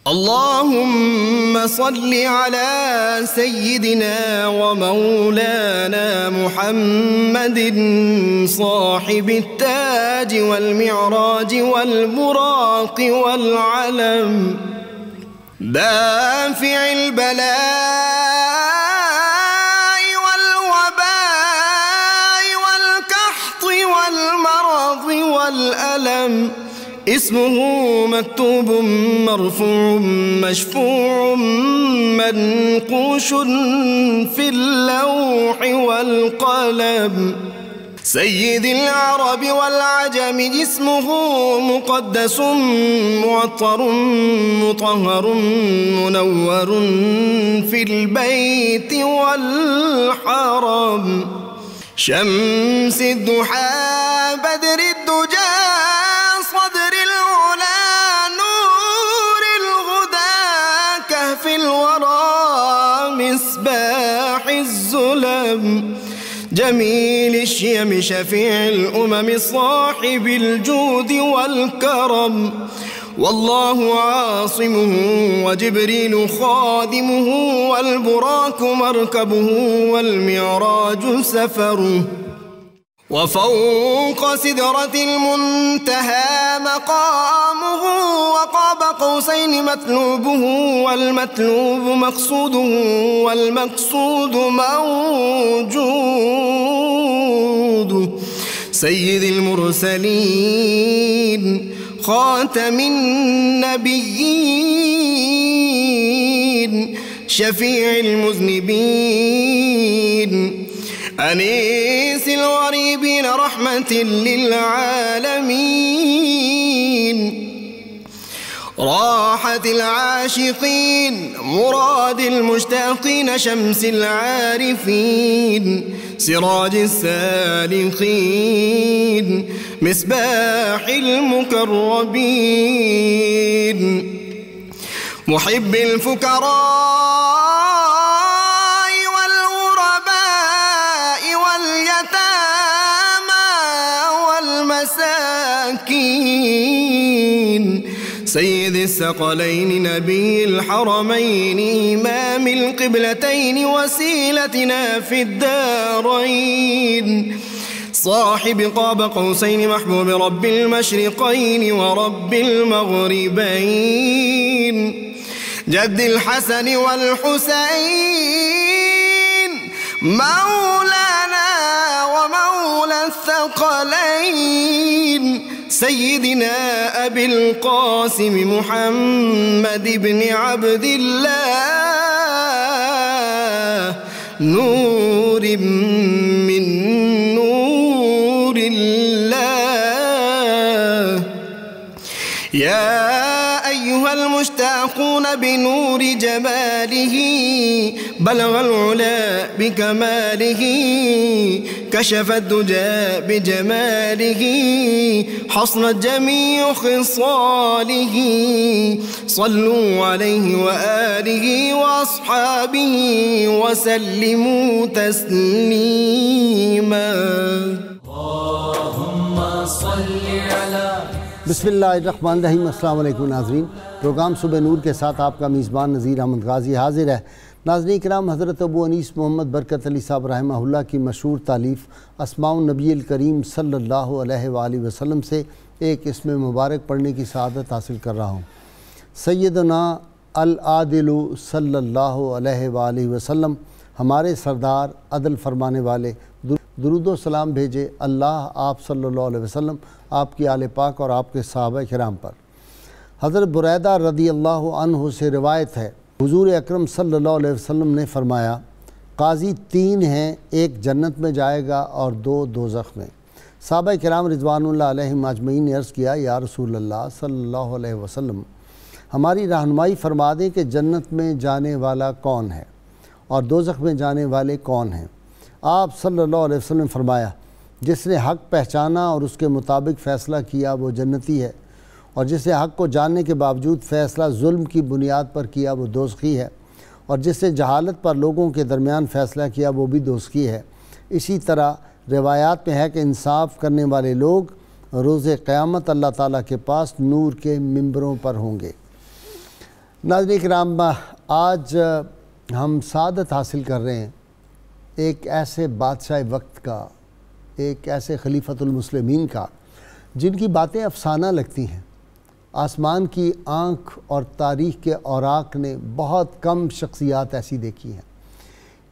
اللهم صل على سيدنا ومولانا محمد صاحب التاج والمعراج والبراق والعلم، دافع البلاء والوباء والقحط والمرض والألم، اسمه مكتوب مرفوع مشفوع منقوش في اللوح والقلم، سيد العرب والعجم، اسمه مقدس معطر مطهر منور في البيت والحرم، شمس الضحى بدر الدجى صدر العلا نور الهدى كهف الورى مصباح الظلم، جميل الشيم شفيع الأمم صاحب الجود والكرم، والله عاصمه وجبريل خادمه والبراق مركبه والمعراج سفره، وفوق سدرة المنتهى مقامه، وقاب قوسين مطلوبه والمطلوب مقصوده والمقصود موجود، سيد المرسلين خاتم النبيين شفيع المذنبين أنيس الغريبين رحمة للعالمين، راحة العاشقين مراد المشتاقين شمس العارفين سراج السالكين مصباح المقربين، محب الفقراء والمساكين، سيد الثقلين نبي الحرمين إمام القبلتين وسيلتنا في الدارين، صاحب قاب قوسين محبوب رب المشرقين ورب المغربين، جد الحسن والحسين مولانا ومولى الثقلين، سيدنا أبي القاسم محمد بن عبد الله نور من نور الله، يا أيها المشتاقون بنور جماله بلغ العلا بكماله، كشف الدجى بجماله حصلت جميع خصاله، صلوا عليه وآله وأصحابه وسلموا تسليما. اللهم صل على بسم اللہ الرحمن الرحیم۔ السلام علیکم ناظرین، پروگرام صبح نور کے ساتھ آپ کا میزبان نذیر احمد غازی حاضر ہے۔ ناظرین کرام، حضرت ابو انیس محمد برکت علی صاحب رحمہ اللہ کی مشہور تالیف اسماء النبی الکریم صلی اللہ علیہ وآلہ وسلم سے ایک اسم مبارک پڑھنے کی سعادت حاصل کر رہا ہوں۔ سیدنا العادل صلی اللہ علیہ وآلہ وسلم، ہمارے سردار عدل فرمانے والے، درود و سلام بھیجے اللہ آپ صلی اللہ علیہ وسلم، آپ کی آل پاک اور آپ کے صحابہ کرام پر۔ حضرت بریدہ رضی اللہ عنہ سے روایت ہے، حضور اکرم صلی اللہ علیہ وسلم نے فرمایا، قاضی تین ہیں، ایک جنت میں جائے گا اور دو دوزخ میں۔ صحابہ کرام رضوان اللہ علیہم اجمعین نے عرض کیا، یا رسول اللہ صلی اللہ علیہ وسلم، ہماری رہنمائی فرما دیں کہ جنت میں جانے والا کون ہے اور دوزخ میں جانے والے کون ہیں؟ آپ صلی اللہ علیہ وسلم نے فرمایا، جس نے حق پہچانا اور اس کے مطابق فیصلہ کیا وہ جنتی ہے، اور جس نے حق کو جاننے کے باوجود فیصلہ ظلم کی بنیاد پر کیا وہ دوزخی ہے، اور جس نے جہالت پر لوگوں کے درمیان فیصلہ کیا وہ بھی دوزخی ہے۔ اسی طرح روایات میں ہے کہ انصاف کرنے والے لوگ روز قیامت اللہ تعالیٰ کے پاس نور کے ممبروں پر ہوں گے۔ ناظرین کرام، آج ہم سعادت حاصل کر رہے ہیں ایک ایسے بادشاہ وقت کا، ایک ایسے خلیفۃ المسلمین کا جن کی باتیں افسانہ لگتی ہیں۔ آسمان کی آنکھ اور تاریخ کے اوراق نے بہت کم شخصیات ایسی دیکھی ہیں۔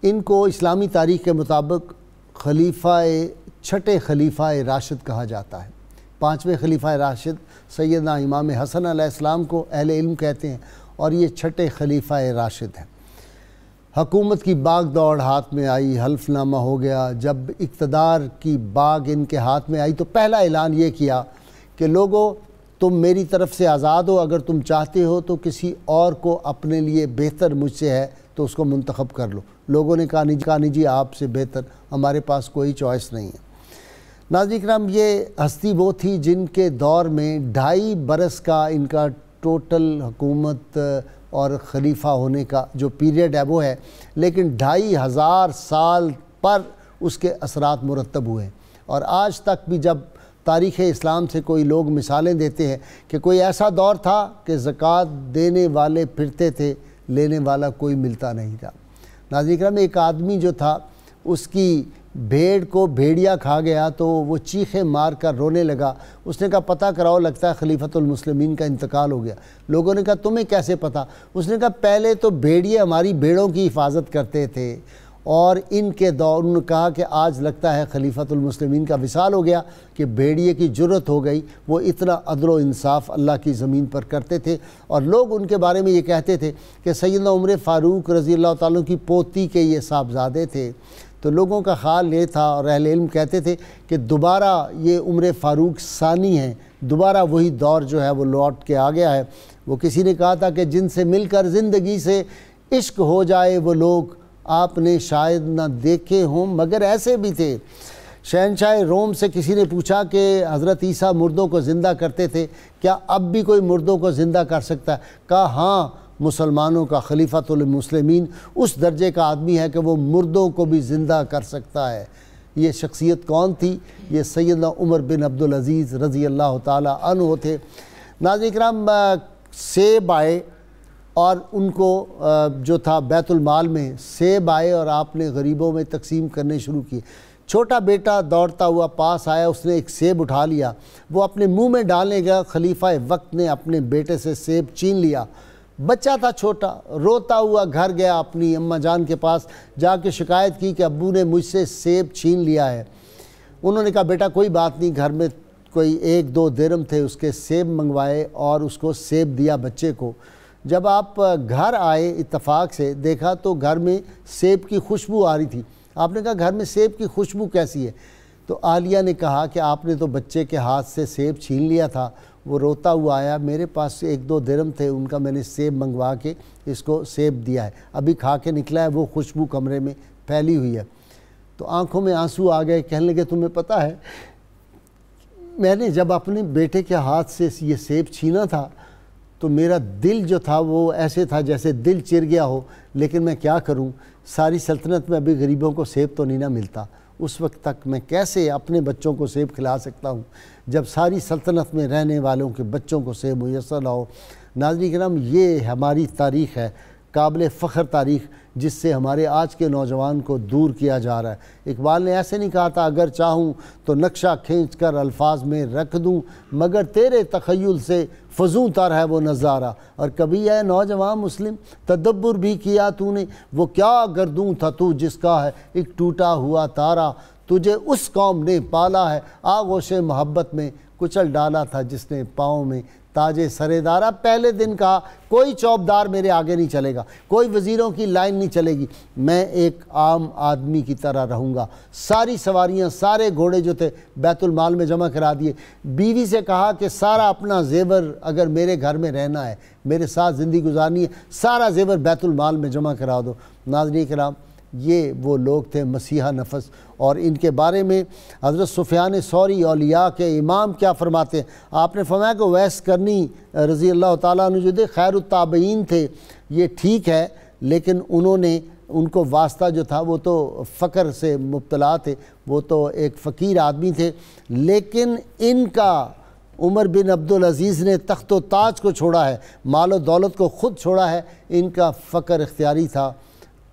ان کو اسلامی تاریخ کے مطابق چھٹے خلیفہ راشد کہا جاتا ہے۔ 5ویں خلیفہ راشد سیدنا امام حسن علیہ السلام کو اہل علم کہتے ہیں، اور یہ چھٹے خلیفہ راشد ہیں۔ حکومت کی باغ دوڑ ہاتھ میں آئی، حلف نامہ ہو گیا۔ جب اقتدار کی باغ ان کے ہاتھ میں آئی تو پہلا اعلان یہ کیا کہ لوگو، تم میری طرف سے آزاد ہو، اگر تم چاہتے ہو تو کسی اور کو اپنے لیے بہتر مجھ سے ہے تو اس کو منتخب کر لو۔ لوگوں نے کہا نہیں جی، آپ سے بہتر ہمارے پاس کوئی چوائس نہیں ہے۔ ناظرین کرام، یہ ہستی وہ تھی جن کے دور میں 2.5 برس کا ان کا ٹوٹل حکومت اور خلیفہ ہونے کا جو پیریڈ ہے وہ ہے، لیکن 2500 سال پر اس کے اثرات مرتب ہوئے۔ اور آج تک بھی جب تاریخ اسلام سے کوئی لوگ مثالیں دیتے ہیں کہ کوئی ایسا دور تھا کہ زکوٰۃ دینے والے پھرتے تھے، لینے والا کوئی ملتا نہیں تھا۔ ناظرین کرام، ایک آدمی جو تھا، اس کی بھیڑ کو بھیڑیا کھا گیا تو وہ چیخیں مار کر رونے لگا۔ اس نے کہا پتہ کراؤ، لگتا ہے خلیفۃ المسلمین کا انتقال ہو گیا۔ لوگوں نے کہا تمہیں کیسے پتہ؟ اس نے کہا پہلے تو بھیڑیے ہماری بھیڑوں کی حفاظت کرتے تھے، اور ان کے دور نے کہا کہ آج لگتا ہے خلیفۃ المسلمین کا وصال ہو گیا کہ بھیڑیے کی جرت ہو گئی۔ وہ اتنا عدل و انصاف اللہ کی زمین پر کرتے تھے، اور لوگ ان کے بارے میں یہ کہتے تھے کہ سیدنا عمر فاروق رضی اللہ تعالیٰ کی پوتی کے یہ صاحبزادے تھے۔ تو لوگوں کا خیال یہ تھا، اور اہل علم کہتے تھے کہ دوبارہ یہ عمر فاروق ثانی ہیں، دوبارہ وہی دور جو ہے وہ لوٹ کے آ گیا ہے۔ وہ کسی نے کہا تھا کہ جن سے مل کر زندگی سے عشق ہو جائے وہ لوگ آپ نے شاید نہ دیکھے ہوں مگر ایسے بھی تھے۔ شہنشاہ روم سے کسی نے پوچھا کہ حضرت عیسیٰ مردوں کو زندہ کرتے تھے، کیا اب بھی کوئی مردوں کو زندہ کر سکتا ہے؟ کہا ہاں، مسلمانوں کا خلیفۃ المسلمین اس درجے کا آدمی ہے کہ وہ مردوں کو بھی زندہ کر سکتا ہے۔ یہ شخصیت کون تھی؟ یہ سیدنا عمر بن عبدالعزیز رضی اللہ تعالی عنہ تھے۔ ناظرین کرام، سیب آئے اور ان کو جو تھا بیت المال میں سیب آئے اور آپ نے غریبوں میں تقسیم کرنے شروع کیے۔ چھوٹا بیٹا دوڑتا ہوا پاس آیا، اس نے ایک سیب اٹھا لیا، وہ اپنے منہ میں ڈالنے گیا، خلیفہ وقت نے اپنے بیٹے سے سیب چھین لیا۔ بچہ تھا چھوٹا، روتا ہوا گھر گیا، اپنی اماں جان کے پاس جا کے شکایت کی کہ ابو نے مجھ سے سیب چھین لیا ہے۔ انہوں نے کہا بیٹا کوئی بات نہیں، گھر میں کوئی 1-2 درہم تھے، اس کے سیب منگوائے اور اس کو سیب دیا بچے کو۔ جب آپ گھر آئے اتفاق سے دیکھا تو گھر میں سیب کی خوشبو آ رہی تھی۔ آپ نے کہا گھر میں سیب کی خوشبو کیسی ہے؟ تو عالیہ نے کہا کہ آپ نے تو بچے کے ہاتھ سے سیب چھین لیا تھا۔ وہ روتا ہوا آیا، میرے پاس 1-2 درہم تھے، ان کا میں نے سیب منگوا کے اس کو سیب دیا ہے، ابھی کھا کے نکلا ہے، وہ خوشبو کمرے میں پھیلی ہوئی ہے۔ تو آنکھوں میں آنسو آ گئے، کہنے لگے تمہیں پتہ ہے میں نے جب اپنے بیٹے کے ہاتھ سے یہ سیب چھینا تھا تو میرا دل جو تھا وہ ایسے تھا جیسے دل چر گیا ہو، لیکن میں کیا کروں، ساری سلطنت میں ابھی غریبوں کو سیب تو نہیں نہ ملتا، اس وقت تک میں کیسے اپنے بچوں کو سیب کھلا سکتا ہوں جب ساری سلطنت میں رہنے والوں کے بچوں کو سیب میسر نہ ہو۔ ناظرین کرام، یہ ہماری تاریخ ہے، قابل فخر تاریخ، جس سے ہمارے آج کے نوجوان کو دور کیا جا رہا ہے۔ اقبال نے ایسے نہیں کہا تھا اگر چاہوں تو نقشہ کھینچ کر الفاظ میں رکھ دوں، مگر تیرے تخیل سے فزوں تر ہے وہ نظارہ۔ اور کبھی اے نوجوان مسلم تدبر بھی کیا تو نے، وہ کیا گردوں تھا تو جس کا ہے ایک ٹوٹا ہوا تارا، تجھے اس قوم نے پالا ہے آغوش محبت میں کچل ڈالا تھا جس نے پاؤں میں تاج سردارہ۔ پہلے دن کہا کوئی چوبدار میرے آگے نہیں چلے گا، کوئی وزیروں کی لائن نہیں چلے گی، میں ایک عام آدمی کی طرح رہوں گا۔ ساری سواریاں، سارے گھوڑے جو تھے بیت المال میں جمع کرا دیے۔ بیوی سے کہا کہ سارا اپنا زیور اگر میرے گھر میں رہنا ہے، میرے ساتھ زندگی گزارنی ہے، سارا زیور بیت المال میں جمع کرا دو۔ ناظرین کرام، یہ وہ لوگ تھے مسیحا نفس، اور ان کے بارے میں حضرت سفیان ثوری اولیاء کے امام کیا فرماتے ہیں؟ آپ نے فرمایا کہ ویس کرنی رضی اللہ تعالیٰ عنہ جو تھے خیر التابعین تھے، یہ ٹھیک ہے، لیکن ان کو واسطہ جو تھا وہ تو فقر سے مبتلا تھے، وہ تو ایک فقیر آدمی تھے، لیکن ان کا عمر بن عبدالعزیز نے تخت و تاج کو چھوڑا ہے، مال و دولت کو خود چھوڑا ہے، ان کا فقر اختیاری تھا،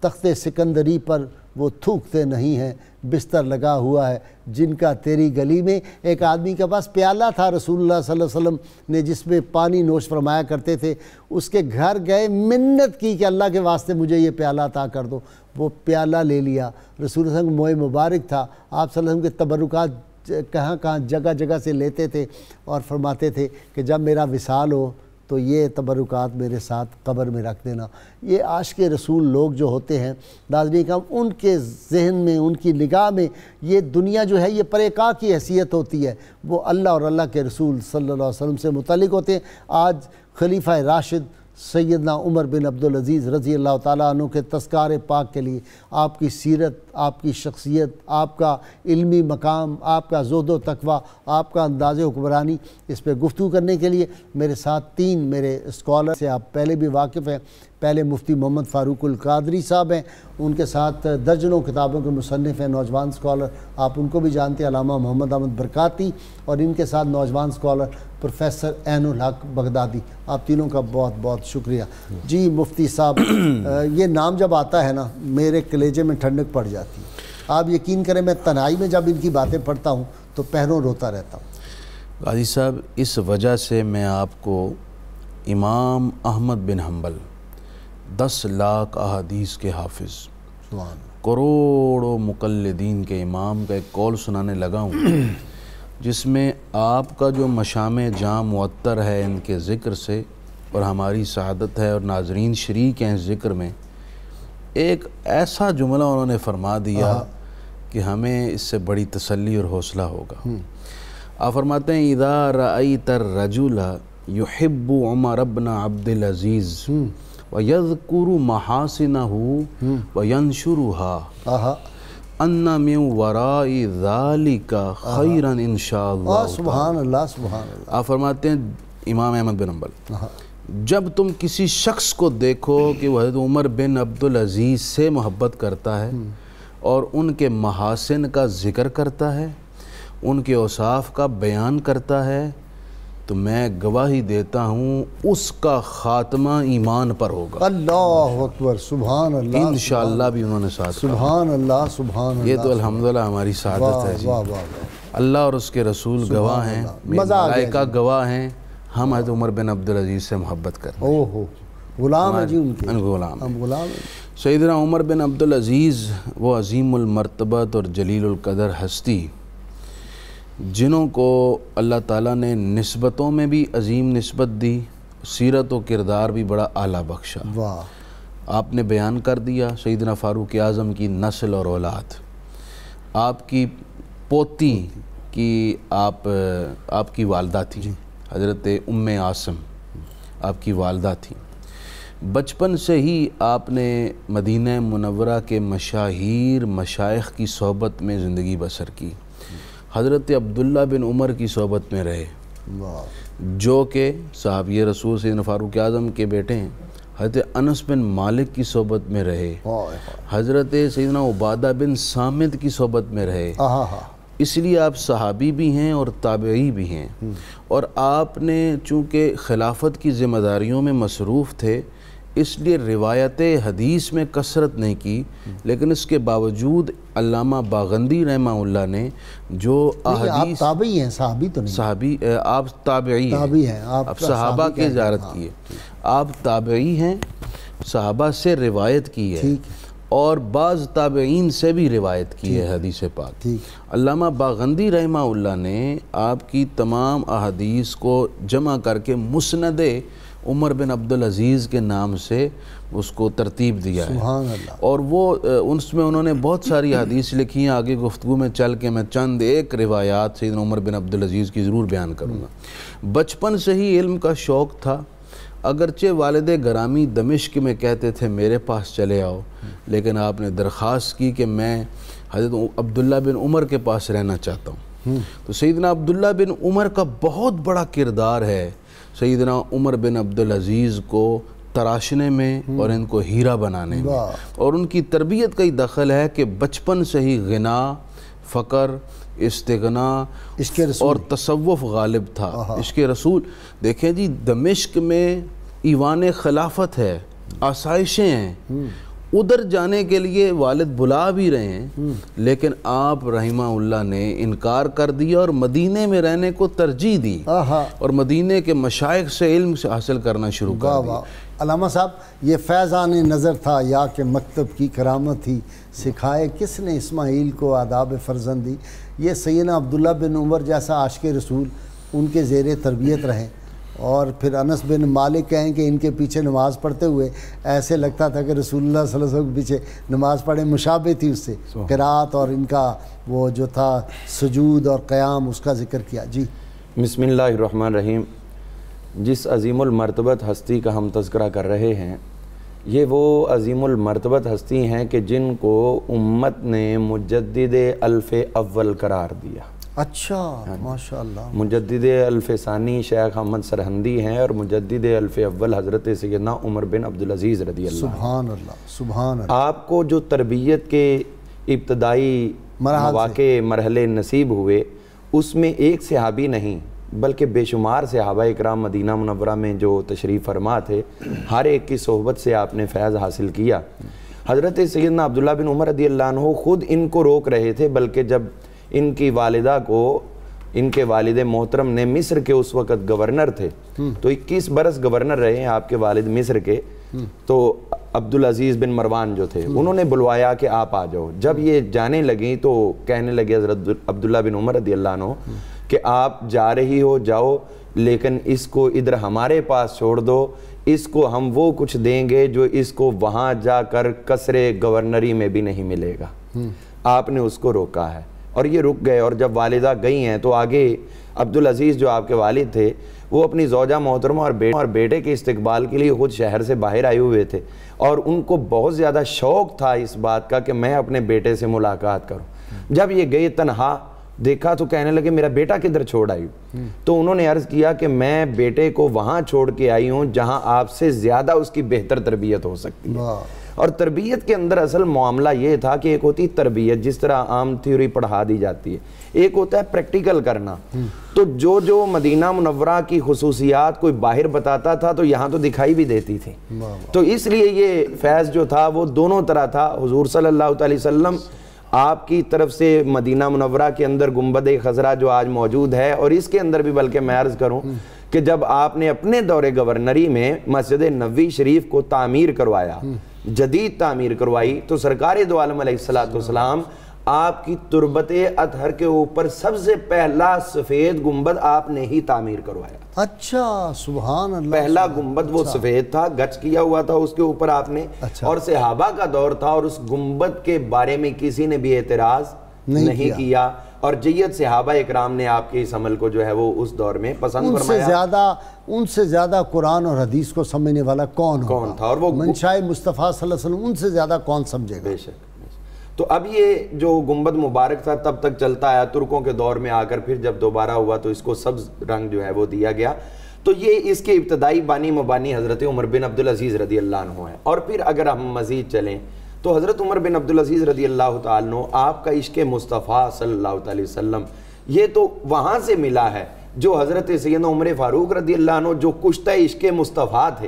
تخت سکندری پر وہ تھوکتے نہیں ہیں، بستر لگا ہوا ہے جن کا تیری گلی میں۔ ایک آدمی کے پاس پیالہ تھا رسول اللہ صلی اللہ علیہ وسلم نے جس میں پانی نوش فرمایا کرتے تھے، اس کے گھر گئے، منت کی کہ اللہ کے واسطے مجھے یہ پیالہ عطا کر دو، وہ پیالہ لے لیا۔ رسول اللہ صلی اللہ علیہ وسلم موئے مبارک تھا، آپ صلی اللہ علیہ وسلم کے تبرکات کہاں کہاں جگہ جگہ سے لیتے تھے اور فرماتے تھے کہ جب میرا وصال ہو تو یہ تبرکات میرے ساتھ قبر میں رکھ دینا۔ یہ عاشق رسول لوگ جو ہوتے ہیں ناظرین کرام، ان کے ذہن میں، ان کی نگاہ میں یہ دنیا جو ہے یہ پریکا کی حیثیت ہوتی ہے، وہ اللہ اور اللہ کے رسول صلی اللہ علیہ وسلم سے متعلق ہوتے ہیں۔ آج خلیفہ راشد سیدنا عمر بن عبدالعزیز رضی اللہ تعالیٰ عنہ کے تذکار پاک کے لیے، آپ کی سیرت، آپ کی شخصیت، آپ کا علمی مقام، آپ کا زہد و تقویٰ، آپ کا انداز حکمرانی، اس پہ گفتگو کرنے کے لیے میرے ساتھ 3 میرے اسکالر سے آپ پہلے بھی واقف ہیں۔ پہلے مفتی محمد فاروق القادری صاحب ہیں، ان کے ساتھ درجنوں کتابوں کے مصنف ہیں، نوجوان اسکالر، آپ ان کو بھی جانتے ہیں، علامہ محمد احمد برکاتی، اور ان کے ساتھ نوجوان اسکالر پروفیسر عین الحق بغدادی۔ آپ تینوں کا بہت بہت شکریہ۔ جی مفتی صاحب، یہ نام جب آتا ہے نا میرے کلیجے میں ٹھنڈک پڑ جاتی ہے۔ آپ یقین کریں میں تنہائی میں جب ان کی باتیں پڑھتا ہوں تو پہروں روتا رہتا ہوں۔ قاضی صاحب، اس وجہ سے میں آپ کو امام احمد بن حنبل 10 لاکھ احادیث کے حافظ، کروڑوں مقلدین کے امام کا ایک قول سنانے لگا ہوں، جس میں آپ کا جو مشام جام معطر ہے ان کے ذکر سے، اور ہماری سعادت ہے اور ناظرین شریک ہیں اس ذکر میں، ایک ایسا جملہ انہوں نے فرما دیا کہ ہمیں اس سے بڑی تسلی اور حوصلہ ہوگا۔ آپ فرماتے ہیں اذا رأیت الرجل یحب عمر بن عبدالعزیز وَيَذْكُرُ مَحَاسِنَهُ وَيَنْشُرُهَا أَنَّ مِنْ وَرَاءِ ذَلِكَ خَيْرًا انشاءاللہ۔ سبحان اللہ، سبحان اللہ۔ آپ فرماتے ہیں امام احمد بن حنبل، جب تم کسی شخص کو دیکھو کہ وہ حضرت عمر بن عبدالعزیز سے محبت کرتا ہے اور ان کے محاسن کا ذکر کرتا ہے، ان کے اوصاف کا بیان کرتا ہے، تو میں گواہی دیتا ہوں اس کا خاتمہ ایمان پر ہوگا۔ اللہ اکبر، سبحان اللہ، انشاءاللہ بھی انہوں نے ساتھ کہا۔ سبحان اللہ، سبحان اللہ۔ یہ تو الحمدللہ ہماری سعادت ہے جی۔ اللہ اور اس کے رسول گواہ ہیں، ملائکہ گواہ ہیں، ہم حضرت عمر بن عبدالعزیز سے محبت کرتے ہیں۔ اوہو، غلام ہے جی ان کے، غلام ہم غلام ہیں۔ سیدنا عمر بن عبدالعزیز وہ عظیم المرتبت اور جلیل القدر ہستی، جنہوں کو اللہ تعالیٰ نے نسبتوں میں بھی عظیم نسبت دی، سیرت و کردار بھی بڑا اعلیٰ بخشا۔ واہ، آپ نے بیان کر دیا سیدنا فاروق اعظم کی نسل اور اولاد، آپ کی پوتی کی آپ کی والدہ تھی حضرت ام عاصم، آپ کی والدہ تھی۔ بچپن سے ہی آپ نے مدینہ منورہ کے مشاہیر مشائخ کی صحبت میں زندگی بسر کی، حضرت عبداللہ بن عمر کی صحبت میں رہے، جو کہ صحابی رسول سیدنا فاروق اعظم کے بیٹے ہیں، حضرت انس بن مالک کی صحبت میں رہے، حضرت سیدنا عبادہ بن صامت کی صحبت میں رہے۔ اس لیے آپ صحابی بھی ہیں اور تابعی بھی ہیں، اور آپ نے چونکہ خلافت کی ذمہ داریوں میں مصروف تھے اس لیے روایت حدیث میں کثرت نہیں کی، لیکن اس کے باوجود علامہ باغندی رحمہ اللہ نے جو احادیث، آپ تابعی ہیں، صحابی تو نہیں، صحابی، آپ تابعی ہیں، آپ صحابہ کی اجارت کی ہے، آپ تابعی ہیں، صحابہ سے روایت کی ہے اور بعض تابعین سے بھی روایت کی ہے حدیث پاک۔ علامہ باغندی رحمہ اللہ نے آپ کی تمام احادیث کو جمع کر کے مسند عمر بن عبدالعزیز کے نام سے اس کو ترتیب دیا ہے، اور وہ اس میں انہوں نے بہت ساری حدیث لکھی ہیں۔ آگے گفتگو میں چل کے میں چند ایک روایات سیدنا عمر بن عبدالعزیز کی ضرور بیان کروں گا۔ بچپن سے ہی علم کا شوق تھا، اگرچہ والد گرامی دمشق میں کہتے تھے میرے پاس چلے آؤ، لیکن آپ نے درخواست کی کہ میں حضرت عبداللہ بن عمر کے پاس رہنا چاہتا ہوں۔ تو سیدنا عبداللہ بن عمر کا بہت بڑا کردار ہے سیدنا عمر بن عبدالعزیز کو تراشنے میں اور ان کو ہیرا بنانے میں، اور ان کی تربیت کا ہی دخل ہے کہ بچپن سے ہی غنا، فقر، استغنا عشق رسول اور تصوف غالب تھا۔ عشق رسول دیکھیں جی، دمشق میں ایوان خلافت ہے، آسائشیں ہیں، ادھر جانے کے لیے والد بلا بھی رہے ہیں، لیکن آپ رحمہ اللہ نے انکار کر دیا اور مدینے میں رہنے کو ترجیح دی اور مدینے کے مشائخ سے علم سے حاصل کرنا شروع کر دیا۔ علامہ صاحب، یہ فیضان نظر تھا یا کہ مکتب کی کرامت تھی؟ سکھائے کس نے اسماعیل کو آداب فرزندی؟ یہ سیدنا عبداللہ بن عمر جیسا عاشق رسول ان کے زیر تربیت رہے، اور پھر انس بن مالک کہیں کہ ان کے پیچھے نماز پڑھتے ہوئے ایسے لگتا تھا کہ رسول اللہ صلی اللہ علیہ وسلم کے پیچھے نماز پڑھے، مشابہ تھی اس سے قرات، اور ان کا وہ جو تھا سجود اور قیام، اس کا ذکر کیا۔ جی بسم اللہ الرحمن الرحیم۔ جس عظیم المرتبت ہستی کا ہم تذکرہ کر رہے ہیں، یہ وہ عظیم المرتبت ہستی ہیں کہ جن کو امت نے مجدد الف اول قرار دیا۔ اچھا، ماشاءاللہ۔ مجدد الف ثانی شیخ احمد سرہندی ہیں، اور مجدد الف اول حضرت سیدنا عمر بن عبدالعزیز رضی اللہ عنہ۔ سبحان اللہ، سبحان اللہ۔ آپ کو جو تربیت کے ابتدائی مواقع مرحلے نصیب ہوئے، اس میں ایک صحابی نہیں بلکہ بے شمار صحابہ اکرام مدینہ منورہ میں جو تشریف فرما تھے، ہر ایک کی صحبت سے آپ نے فیض حاصل کیا۔ حضرت سیدنا عبداللہ بن عمر رضی اللہ عنہ خود ان کو روک رہے تھے، بلکہ جب ان کی والدہ کو ان کے والد محترم نے، مصر کے اس وقت گورنر تھے، تو 21 برس گورنر رہے ہیں آپ کے والد مصر کے، تو عبدالعزیز بن مروان جو تھے، انہوں نے بلوایا کہ آپ آ جاؤ۔ جب یہ جانے لگیں تو کہنے لگے حضرت عبداللہ بن عمر رضی اللہ عنہ کہ آپ جا رہی ہو جاؤ، لیکن اس کو ادھر ہمارے پاس چھوڑ دو، اس کو ہم وہ کچھ دیں گے جو اس کو وہاں جا کر قصر گورنری میں بھی نہیں ملے گا۔ آپ نے اس کو روکا ہے، اور یہ رک گئے۔ اور جب والدہ گئی ہیں تو آگے عبدالعزیز جو آپ کے والد تھے، وہ اپنی زوجہ محترمہ اور بیٹے کے استقبال کے لیے خود شہر سے باہر آئے ہوئے تھے، اور ان کو بہت زیادہ شوق تھا اس بات کا کہ میں اپنے بیٹے سے ملاقات کروں۔ جب یہ گئے تنہا دیکھا تو کہنے لگے میرا بیٹا کدھر چھوڑ آئی ہوں؟ تو انہوں نے عرض کیا کہ میں بیٹے کو وہاں چھوڑ کے آئی ہوں جہاں آپ سے زیادہ اس کی بہتر تربیت ہو سکتی ہے۔ اور تربیت کے اندر اصل معاملہ یہ تھا کہ ایک ہوتی تربیت جس طرح عام تھیوری پڑھا دی جاتی ہے، ایک ہوتا ہے پریکٹیکل کرنا۔ تو جو مدینہ منورہ کی خصوصیات کوئی باہر بتاتا تھا تو یہاں تو دکھائی بھی دیتی تھی۔ تو اس لیے یہ فیض جو تھا وہ دونوں طرح تھا۔ حضور صلی اللہ علیہ وسلم آپ کی طرف سے مدینہ منورہ کے اندر گنبد خضرا جو آج موجود ہے، اور اس کے اندر بھی بلکہ میں عرض کروں کہ جب آپ نے اپنے دور گورنری میں مسجد نبوی شریف کو تعمیر کروایا، جدید تعمیر کروائی، تو سرکار دو عالم علیہ السلام آپ کی تربت اطہر کے اوپر سب سے پہلا سفید گنبد آپ نے ہی تعمیر کروایا۔ اچھا، سبحان اللہ۔ پہلا گنبد وہ سفید تھا، گچ کیا ہوا تھا اس کے اوپر آپ نے، اور صحابہ کا دور تھا، اور اس گنبد کے بارے میں کسی نے بھی اعتراض نہیں کیا، اور جیت صحابہ اکرام نے آپ کے اس عمل کو جو ہے وہ اس دور میں پسند فرمایا۔ ان سے زیادہ قرآن اور حدیث کو سمجھنے والا کون تھا، اور وہ منشاء مصطفیٰ صلی اللہ علیہ وسلم، ان سے زیادہ کون سمجھے گا؟ بے شک۔ تو اب یہ جو گنبد مبارک تھا تب تک چلتا آیا، ترکوں کے دور میں آ کر پھر جب دوبارہ ہوا تو اس کو سبز رنگ جو ہے وہ دیا گیا۔ تو یہ اس کے ابتدائی بانی مبانی حضرت عمر بن عبدالعزیز رضی اللہ عنہ ہے۔ اور پھر اگر ہم مزید چلیں تو حضرت عمر بن عبدالعزیز رضی اللہ تعالیٰ عنہ، آپ کا عشق مصطفیٰ صلی اللہ علیہ وسلم یہ تو وہاں سے ملا ہے جو حضرت سیدنا عمر فاروق رضی اللہ عنہ جو کشتہ عشق مصطفیٰ تھے،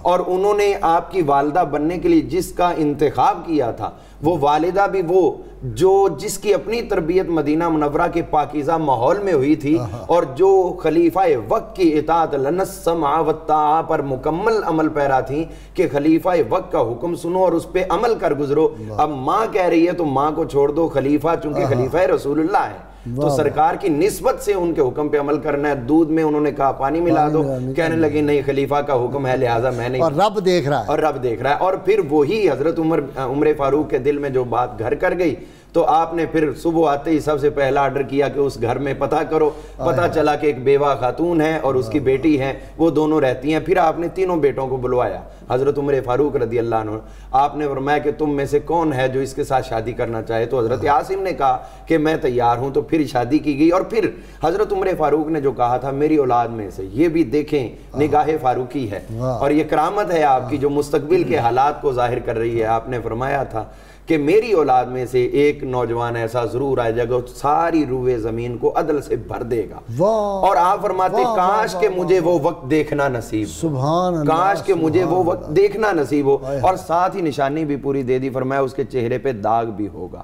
اور انہوں نے آپ کی والدہ بننے کے لیے جس کا انتخاب کیا تھا، وہ والدہ بھی وہ جو جس کی اپنی تربیت مدینہ منورہ کے پاکیزہ ماحول میں ہوئی تھی، اور جو خلیفہ وقت کی اطاعت لنا السمع والطاعہ پر مکمل عمل پیرا تھیں کہ خلیفہ وقت کا حکم سنو اور اس پہ عمل کر گزرو۔ اب ماں کہہ رہی ہے تو ماں کو چھوڑ دو، خلیفہ چونکہ خلیفہ رسول اللہ ہے تو سرکار کی نسبت سے ان کے حکم پہ عمل کرنا ہے۔ دودھ میں انہوں نے کہا پانی ملا دو، کہنے لگے نہیں خلیفہ کا حکم ہے لہٰذا میں نہیں، اور رب دیکھ رہا ہے، اور رب دیکھ رہا ہے۔ اور پھر وہی حضرت عمر فاروق کے دل میں جو بات گھر کر گئی تو آپ نے پھر صبح آتے ہی سب سے پہلا آرڈر کیا کہ اس گھر میں پتہ کرو۔ پتہ چلا کہ ایک بیوہ خاتون ہے اور اس کی بیٹی ہے، وہ دونوں رہتی ہیں۔ پھر آپ نے تینوں بیٹوں کو بلوایا، حضرت عمر فاروق رضی اللہ عنہ، آپ نے فرمایا کہ تم میں سے کون ہے جو اس کے ساتھ شادی کرنا چاہے؟ تو حضرت عاصم نے کہا کہ میں تیار ہوں۔ تو پھر شادی کی گئی، اور پھر حضرت عمر فاروق نے جو کہا تھا میری اولاد میں سے، یہ بھی دیکھیں نگاہ فاروقی ہے، اور یہ کرامت ہے آپ کی جو مستقبل کے حالات کو ظاہر کر رہی ہے۔ آپ نے فرمایا تھا کہ میری اولاد میں سے ایک نوجوان ایسا ضرور آئے جائے گا ساری روئے زمین کو عدل سے بھر دے گا۔ اور آپ فرماتے کاش کہ مجھے وہ وقت دیکھنا نصیب ہو، کاش کہ مجھے وہ وقت دیکھنا نصیب ہو، اور ساتھ ہی نشانی بھی پوری دے دی، فرمایا اس کے چہرے پہ داغ بھی ہوگا۔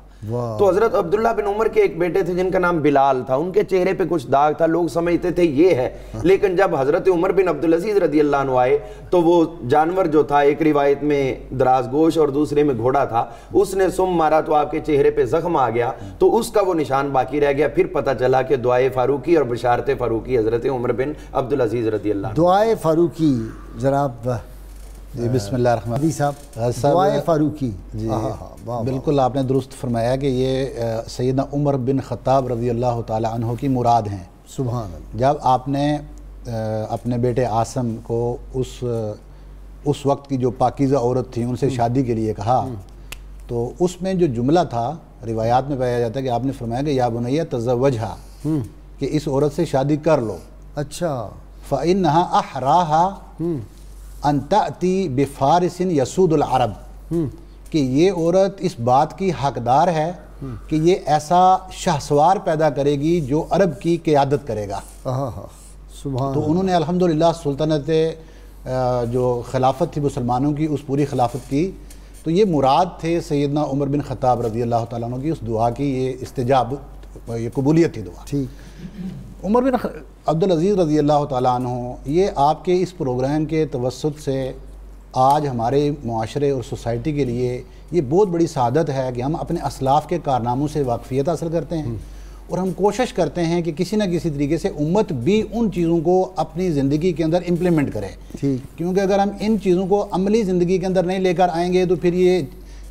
تو حضرت عبداللہ بن عمر کے ایک بیٹے تھے جن کا نام بلال تھا، ان کے چہرے پہ کچھ داغ تھا، لوگ سمجھتے تھے یہ ہے، لیکن جب حضرت عمر بن عبدالعزیز رضی اللہ عنہ آئے تو وہ جانور جو تھا، ایک روایت میں دراز گوش اور دوسرے میں گھوڑا تھا، اس نے سم مارا تو آپ کے چہرے پہ زخم آ گیا، تو اس کا وہ نشان باقی رہ گیا۔ پھر پتہ چلا کہ دعائے فاروقی اور بشارت فاروقی حضرت عمر بن عبدالعزیز رضی اللہ عنہ۔ دعائے فاروقی جناب جی بسم اللہ الرحمن الرحیم صاحب، دعائے فاروقی جی بالکل آپ نے درست فرمایا کہ یہ سیدنا عمر بن خطاب رضی اللہ تعالی عنہ کی مراد ہیں۔ سبحان اللہ۔ جب آپ نے اپنے بیٹے عاصم کو اس وقت کی جو پاکیزہ عورت تھی ان سے شادی کے لیے کہا، تو اس میں جو جملہ تھا روایات میں پایا جاتا ہے کہ آپ نے فرمایا کہ یا بنیہ تزوجھا، کہ اس عورت سے شادی کر لو۔ اچھا۔ فإنها أحراها ان تأتی بفارس یسود العرب، کہ یہ عورت اس بات کی حقدار ہے کہ یہ ایسا شہسوار پیدا کرے گی جو عرب کی قیادت کرے گا۔ سبحان۔ تو انہوں نے الحمدللہ سلطنت جو خلافت تھی مسلمانوں کی اس پوری خلافت کی، تو یہ مراد تھے سیدنا عمر بن خطاب رضی اللہ تعالیٰ عنہ کی اس دعا کی، یہ استجاب، یہ قبولیت تھی دعا۔ ٹھیک۔ عمر بن عبدالعزیز رضی اللہ تعالیٰ عنہ، یہ آپ کے اس پروگرام کے توسط سے آج ہمارے معاشرے اور سوسائٹی کے لیے یہ بہت بڑی سعادت ہے کہ ہم اپنے اسلاف کے کارناموں سے واقفیت حاصل کرتے ہیں، اور ہم کوشش کرتے ہیں کہ کسی نہ کسی طریقے سے امت بھی ان چیزوں کو اپنی زندگی کے اندر امپلیمنٹ کرے، کیونکہ اگر ہم ان چیزوں کو عملی زندگی کے اندر نہیں لے کر آئیں گے تو پھر یہ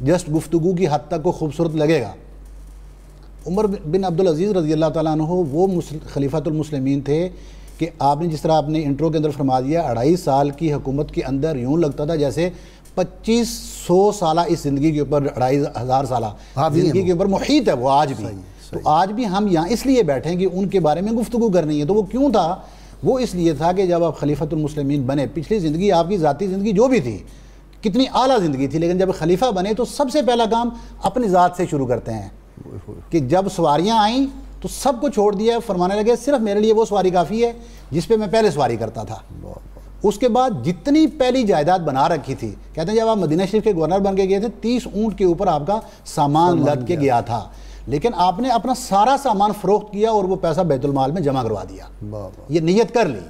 جسٹ گفتگو کی حد تک کو خوبصورت لگے گا۔ عمر بن عبدالعزیز رضی اللہ تعالیٰ عنہ وہ خلیفۃ المسلمین تھے کہ آپ نے جس طرح آپ نے انٹرو کے اندر فرما دیا، 2.5 سال کی حکومت کے اندر یوں لگتا تھا جیسے 2500 سالہ اس زندگی کے اوپر، 2500 سالہ زندگی کے اوپر محیط ہے وہ آج بھی۔ تو آج بھی ہم یہاں اس لیے بیٹھیں کہ ان کے بارے میں گفتگو کرنی ہے۔ تو وہ کیوں تھا؟ وہ اس لیے تھا کہ جب آپ خلیفۃ المسلمین بنے، پچھلی زندگی آپ کی ذاتی زندگی جو بھی تھی کتنی اعلیٰ زندگی تھی، لیکن جب خلیفہ بنے تو سب سے پہلا کام اپنی ذات سے شروع کرتے ہیں، کہ جب سواریاں آئیں تو سب کو چھوڑ دیا، فرمانے لگے صرف میرے لیے وہ سواری کافی ہے جس پہ میں پہلے سواری کرتا تھا۔ اس کے بعد جتنی پہلی جائیداد بنا رکھی تھی، کہتے ہیں جب آپ مدینہ شریف کے گورنر بن کے گئے تھے 30 اونٹ کے اوپر آپ کا سامان لد کے گیا تھا، لیکن آپ نے اپنا سارا سامان فروخت کیا اور وہ پیسہ بیت المال میں جمع کروا دیا، یہ نیت کر لی۔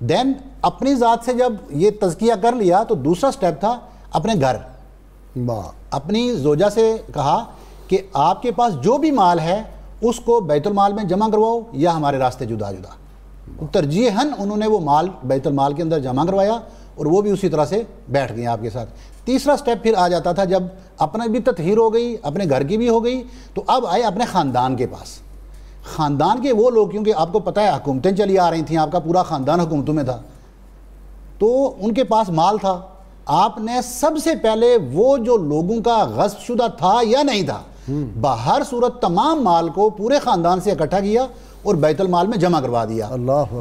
دین اپنی ذات سے جب یہ تزکیہ کر لیا تو دوسرا سٹیپ تھا اپنے گھر، اپنی زوجہ سے کہا کہ آپ کے پاس جو بھی مال ہے اس کو بیت المال میں جمع کرواؤ یا ہمارے راستے جدا جدا۔ ترجیحاً انہوں نے وہ مال بیت المال کے اندر جمع کروایا اور وہ بھی اسی طرح سے بیٹھ گئے آپ کے ساتھ۔ تیسرا سٹیپ پھر آ جاتا تھا جب اپنا بھی تطہیر ہو گئی، اپنے گھر کی بھی ہو گئی، تو اب آئے اپنے خاندان کے پاس۔ خاندان کے وہ لوگ، کیونکہ آپ کو پتہ ہے حکومتیں چلی آ رہی تھیں، آپ کا پورا خاندان حکومتوں میں تھا، تو ان کے پاس مال تھا۔ آپ نے سب سے پہلے وہ جو لوگوں کا غصب شدہ تھا یا نہیں تھا، بہر صورت تمام مال کو پورے خاندان سے اکٹھا کیا اور بیت المال میں جمع کروا دیا۔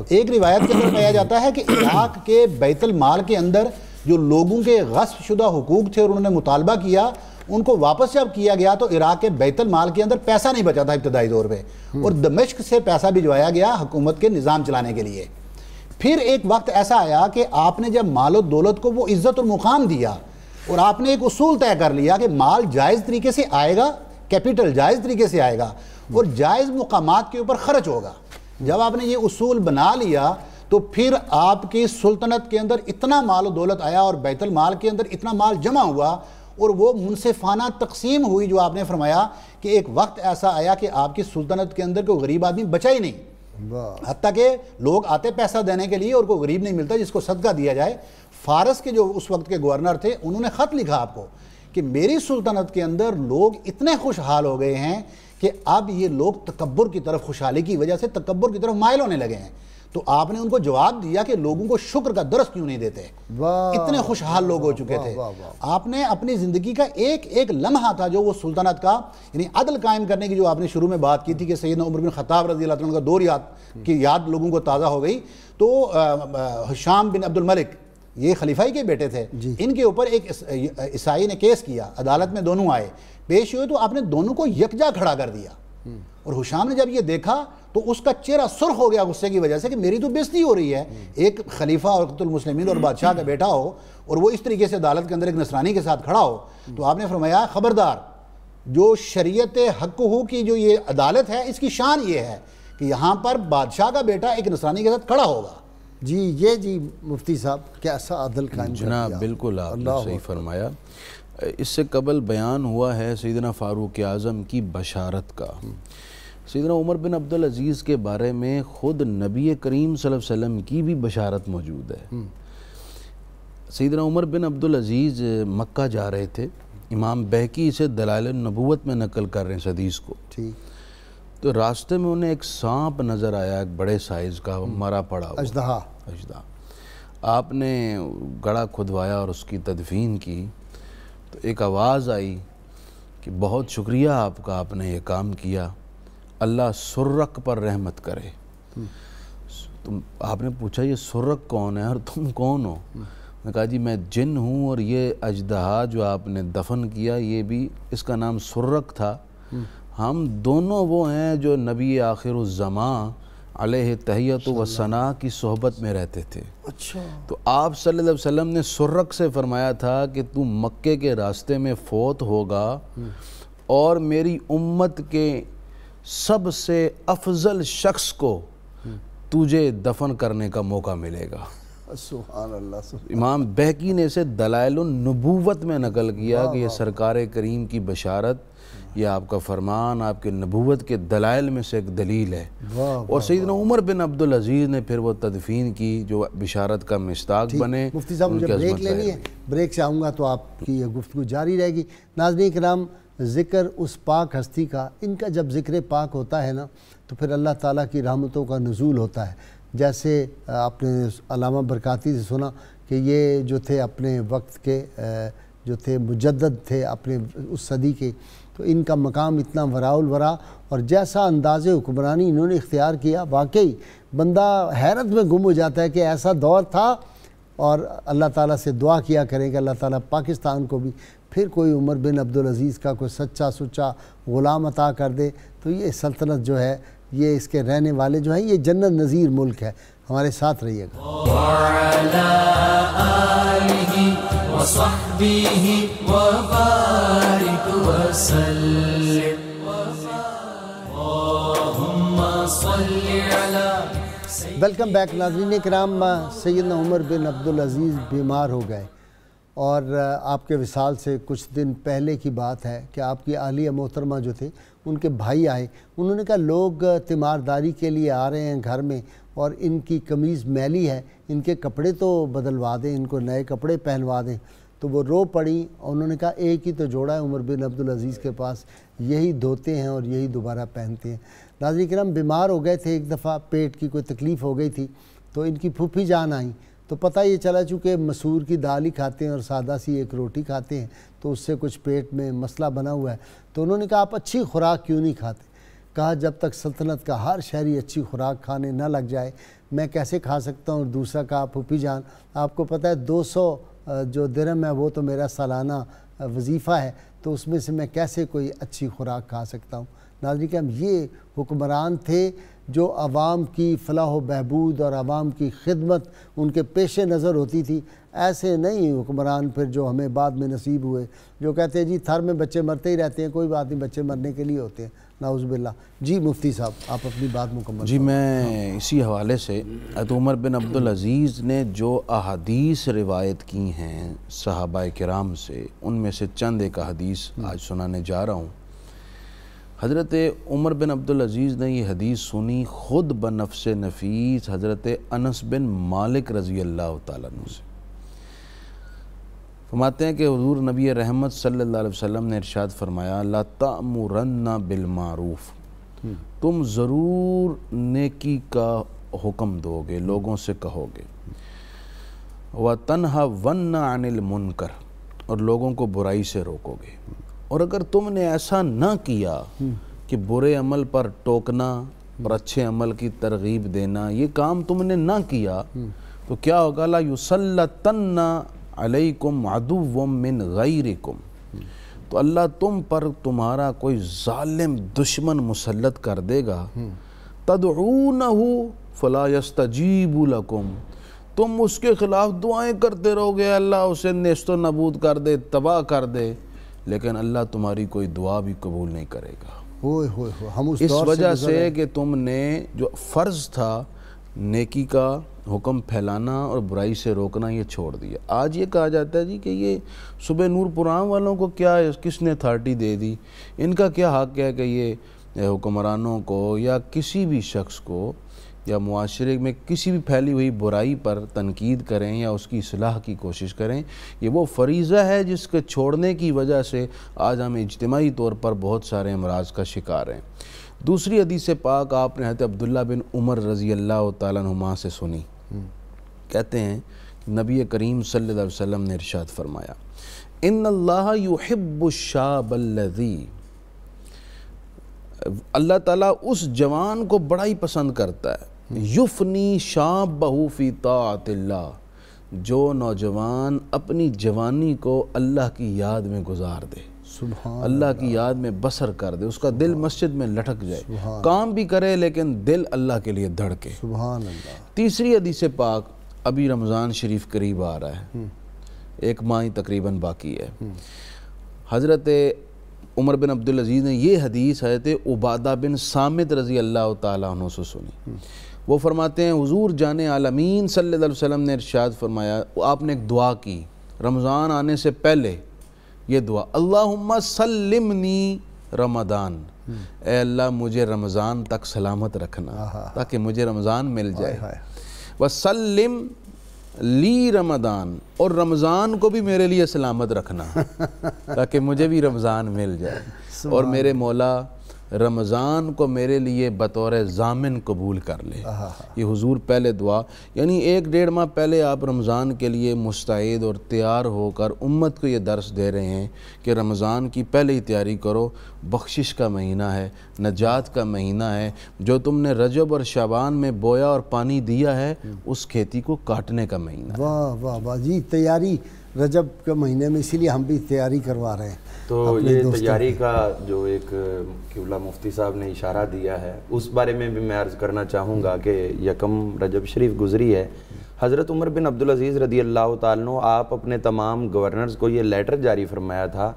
ایک روایت کے اندر پایا جاتا ہے کہ عراق کے بیت المال کے اندر جو لوگوں کے غصب شدہ حقوق تھے اور انہوں نے مطالبہ کیا، ان کو واپس جب کیا گیا تو عراق کے بیت المال کے اندر پیسہ نہیں بچا تھا ابتدائی دور پہ، اور دمشق سے پیسہ بھجوایا گیا حکومت کے نظام چلانے کے لیے۔ پھر ایک وقت ایسا آیا کہ آپ نے جب مال و دولت کو وہ عزت اور مقام دیا، اور آپ نے ایک اصول طے کر لیا کہ مال جائز طریقے سے آئے گا، کیپٹل جائز طریقے سے آئے گا اور جائز مقامات کے اوپر خرچ ہوگا۔ جب آپ نے یہ اصول بنا لیا تو پھر آپ کی سلطنت کے اندر اتنا مال و دولت آیا اور بیت المال کے اندر اتنا مال جمع ہوا، اور وہ منصفانہ تقسیم ہوئی، جو آپ نے فرمایا کہ ایک وقت ایسا آیا کہ آپ کی سلطنت کے اندر کوئی غریب آدمی بچا ہی نہیں، حتیٰ کہ لوگ آتے پیسہ دینے کے لیے اور کوئی غریب نہیں ملتا جس کو صدقہ دیا جائے۔ فارس کے جو اس وقت کے گورنر تھے انہوں نے خط لکھا آپ کو کہ میری سلطنت کے اندر لوگ اتنے خوشحال ہو گئے ہیں کہ اب یہ لوگ تکبر کی طرف، خوشحالی کی وجہ سے تکبر کی طرف مائل ہونے لگے ہیں۔ تو آپ نے ان کو جواب دیا کہ لوگوں کو شکر کا درس کیوں نہیں دیتے، اتنے خوشحال لوگ ہو چکے تھے۔ آپ نے اپنی زندگی کا ایک ایک لمحہ تھا جو وہ سلطنت کا، یعنی عدل قائم کرنے کی جو آپ نے شروع میں بات کی تھی کہ سیدنا عمر بن خطاب رضی اللہ عنہ کا دور کی یاد لوگوں کو تازہ ہو گئی، تو ہشام بن عبد الملک یہ خلیفائی کے بیٹے تھے، ان کے اوپر ایک عیسائی نے کیس کیا، عدالت میں دونوں آئے، پیش ہوئے تو آپ نے دونوں کو یکجا کھڑا کر دیا، اور حشام نے جب یہ دیکھا تو اس کا چہرہ سرخ ہو گیا غصے کی وجہ سے کہ میری تو بےزتی ہو رہی ہے، ایک خلیفہ اور قائد المسلمین اور بادشاہ کا بیٹا ہو اور وہ اس طریقے سے عدالت کے اندر ایک نصرانی کے ساتھ کھڑا ہو۔ تو آپ نے فرمایا خبردار، جو شریعت حقہ کی جو یہ عدالت ہے اس کی شان یہ ہے کہ یہاں پر بادشاہ کا بیٹا ایک نصرانی کے ساتھ کھڑا ہوگا۔ جی مفتی صاحب کیسا عدل قائم کر دیا۔ جناب بالکل آپ نے صحیح فرمایا۔ اس سے قبل بیان ہوا ہے سیدنا فاروق اعظم کی بشارت کا۔ سیدنا عمر بن عبدالعزیز کے بارے میں خود نبی کریم صلی اللہ علیہ وسلم کی بھی بشارت موجود ہے۔ سیدنا عمر بن عبدالعزیز مکہ جا رہے تھے، امام بہقی اسے دلائل النبوت میں نقل کر رہے ہیں اس حدیث کو۔ تو راستے میں انہیں ایک سانپ نظر آیا، ایک بڑے سائز کا، مرا پڑا ہوا اژدہا۔ آپ نے گڑھا کھدوایا اور اس کی تدفین کی تو ایک آواز آئی کہ بہت شکریہ آپ کا، آپ نے یہ کام کیا، اللہ سرق پر رحمت کرے۔ آپ نے پوچھا یہ سرق کون ہے اور تم کون ہو؟ نے کہا جی میں جن ہوں اور یہ اژدہا جو آپ نے دفن کیا یہ بھی اس کا نام سرق تھا۔ ہم دونوں وہ ہیں جو نبی آخر الزمان علیہ تحیت و ثنا کی صحبت میں رہتے تھے۔ تو آپ صلی اللہ علیہ وسلم نے سرق سے فرمایا تھا کہ تو مکے کے راستے میں فوت ہوگا اور میری امت کے سب سے افضل شخص کو تجھے دفن کرنے کا موقع ملے گا۔ سبحان اللہ۔ امام بہقی نے اسے دلائل النبوت میں نقل کیا کہ یہ سرکار کریم کی بشارت، یہ آپ کا فرمان آپ کے نبوت کے دلائل میں سے ایک دلیل ہے۔ اور سیدنا عمر بن عبدالعزیز نے پھر وہ تدفین کی جو بشارت کا مصداق بنے۔ مفتی صاحب مجھے بریک لینی ہے، بریک سے آؤں گا تو آپ کی یہ گفتگو جاری رہے گی۔ ناظرین کرام، ذکر اس پاک ہستی کا، ان کا جب ذکر پاک ہوتا ہے نا تو پھر اللہ تعالیٰ کی رحمتوں کا نزول ہوتا ہے۔ جیسے آپ نے علامہ برکاتی سے سنا کہ یہ جو تھے اپنے وقت کے جو تھے مجدد تھے اپنے اس صدی کے، تو ان کا مقام اتنا وراء الورا اور جیسا انداز حکمرانی انہوں نے اختیار کیا، واقعی بندہ حیرت میں گم ہو جاتا ہے کہ ایسا دور تھا۔ اور اللہ تعالیٰ سے دعا کیا کریں کہ اللہ تعالیٰ پاکستان کو بھی پھر کوئی عمر بن عبدالعزیز کا کوئی سچا سچا غلام عطا کر دے تو یہ سلطنت جو ہے، یہ اس کے رہنے والے جو ہیں، یہ جنت نظیر ملک ہے۔ ہمارے ساتھ رہیے گا۔ وعلى آلہ وصحبہ وبارک وسلم، اللہم صل علی۔ ویلکم بیک ناظرین کرام۔ سیدنا عمر بن عبدالعزیز بیمار ہو گئے اور آپ کے وصال سے کچھ دن پہلے کی بات ہے کہ آپ کی اہلیہ محترمہ جو تھے ان کے بھائی آئے، انہوں نے کہا لوگ تیمارداری کے لیے آ رہے ہیں گھر میں اور ان کی قمیض میلی ہے، ان کے کپڑے تو بدلوا دیں، ان کو نئے کپڑے پہنوا دیں۔ تو وہ رو پڑی اور انہوں نے کہا ایک ہی تو جوڑا ہے عمر بن عبدالعزیز کے پاس، یہی دھوتے ہیں اور یہی دوبارہ پہنتے ہیں۔ ناظرین کرام، بیمار ہو گئے تھے، ایک دفعہ پیٹ کی کوئی تکلیف ہو گئی تھی تو ان کی پھوپھی جان آئیں تو پتہ یہ چلا چونکہ مسور کی دال ہی کھاتے ہیں اور سادہ سی ایک روٹی کھاتے ہیں تو اس سے کچھ پیٹ میں مسئلہ بنا ہوا ہے۔ تو انہوں نے کہا آپ اچھی خوراک کیوں نہیں کھاتے؟ کہا جب تک سلطنت کا ہر شہری اچھی خوراک کھانے نہ لگ جائے میں کیسے کھا سکتا ہوں۔ اور دوسرا کہا پھوپھی جان آپ کو پتہ ہے 200 جو درہم ہے وہ تو میرا سالانہ وظیفہ ہے، تو اس میں سے میں کیسے کوئی اچھی خوراک کھا سکتا ہوں۔ ناظرین کہ ہم یہ حکمران تھے جو عوام کی فلاح و بہبود اور عوام کی خدمت ان کے پیش نظر ہوتی تھی۔ ایسے نہیں حکمران پھر جو ہمیں بعد میں نصیب ہوئے، جو کہتے ہیں جی تھر میں بچے مرتے ہی رہتے ہیں، کوئی بات نہیں، بچے مرنے کے لیے ہوتے ہیں، نعوذ باللہ۔ جی مفتی صاحب آپ اپنی بات مکمل۔ جی میں اسی حوالے سے حضرت عمر بن عبدالعزیز نے جو احادیث روایت کی ہیں صحابہ کرام سے، ان میں سے چند ایک احادیث آج سنانے جا رہا ہوں۔ حضرت عمر بن عبدالعزیز نے یہ حدیث سنی خود بنفس نفیس حضرت انس بن مالک رضی اللہ تعالیٰ عنہ سے۔ فرماتے ہیں کہ حضور نبی رحمت صلی اللہ علیہ وسلم نے ارشاد فرمایا لا تأمرن بالمعروف، تم ضرور نیکی کا حکم دو گے، لوگوں سے کہو گے، وَتَنْهَوْنَ عَنِ الْمُنْكَرِ، اور لوگوں کو برائی سے روکو گے۔ اور اگر تم نے ایسا نہ کیا کہ برے عمل پر ٹوکنا اور اچھے عمل کی ترغیب دینا، یہ کام تم نے نہ کیا تو کیا ہوگا؟ لا یسلطن علیکم عدو من غیرکم، تو اللہ تم پر تمہارا کوئی ظالم دشمن مسلط کر دے گا، تدعونہ فلا یستجیب لکم، تم اس کے خلاف دعائیں کرتے رہو گے اللہ اسے نیست و نابود کر دے، تباہ کر دے، لیکن اللہ تمہاری کوئی دعا بھی قبول نہیں کرے گا۔ ہم اس وجہ سے کہ تم نے جو فرض تھا نیکی کا حکم پھیلانا اور برائی سے روکنا یہ چھوڑ دیا۔ آج یہ کہا جاتا ہے جی کہ یہ صبح نور پروگرام والوں کو کیا کس نے اتھارٹی دے دی، ان کا کیا حق ہے کہ یہ حکمرانوں کو یا کسی بھی شخص کو یا معاشرے میں کسی بھی پھیلی ہوئی برائی پر تنقید کریں یا اس کی اصلاح کی کوشش کریں۔ یہ وہ فریضہ ہے جس کے چھوڑنے کی وجہ سے آج ہم اجتماعی طور پر بہت سارے امراض کا شکار ہیں۔ دوسری حدیث پاک آپ نے حضرت عبداللہ بن عمر رضی اللہ تعالیٰ عنہما سے سنی، کہتے ہیں نبی کریم صلی اللہ علیہ وسلم نے ارشاد فرمایا، ان اللہ یحب الشاب الذی، اللہ تعالیٰ اس جوان کو بڑا ہی پسند کرتا ہے، یفنی شابہ فی طاعت اللہ، جو نوجوان اپنی جوانی کو اللہ کی یاد میں گزار دے، اللہ کی یاد میں بسر کر دے، اس کا دل مسجد میں لٹک جائے، کام بھی کرے لیکن دل اللہ کے لیے دھڑکے۔ سبحان اللہ۔ تیسری حدیث پاک، ابھی رمضان شریف قریب آ رہا ہے، ایک ماہ تقریباً باقی ہے، حضرت عمر بن عبدالعزیز نے یہ حدیث حضرت عبادہ بن صامت رضی اللہ تعالیٰ عنہ سے سنی۔ وہ فرماتے ہیں حضور جان عالمین صلی اللہ علیہ وسلم نے ارشاد فرمایا، آپ نے ایک دعا کی رمضان آنے سے پہلے، یہ دعا، اللہم سلمنی رمضان، اے اللہ مجھے رمضان تک سلامت رکھنا تاکہ مجھے رمضان مل جائے، وسلم لی رمضان، اور رمضان کو بھی میرے لیے سلامت رکھنا تاکہ مجھے بھی رمضان مل جائے، اور میرے مولا رمضان کو میرے لیے بطور ضامن قبول کر لے۔ یہ حضور پہلے دعا، یعنی 1-1.5 ماہ پہلے آپ رمضان کے لیے مستعد اور تیار ہو کر امت کو یہ درس دے رہے ہیں کہ رمضان کی پہلے ہی تیاری کرو، بخشش کا مہینہ ہے، نجات کا مہینہ ہے، جو تم نے رجب اور شعبان میں بویا اور پانی دیا ہے اس کھیتی کو کاٹنے کا مہینہ۔ واہ واہ واہ جی، تیاری رجب کے مہینے میں، اسی لیے ہم بھی تیاری کروا رہے ہیں۔ تو یہ تیاری کا جو ایک قبلہ مفتی صاحب نے اشارہ دیا ہے اس بارے میں بھی میں عرض کرنا چاہوں گا کہ 1 رجب شریف گزری ہے، حضرت عمر بن عبدالعزیز رضی اللہ تعالیٰ عنہ آپ اپنے تمام گورنرز کو یہ لیٹر جاری فرمایا تھا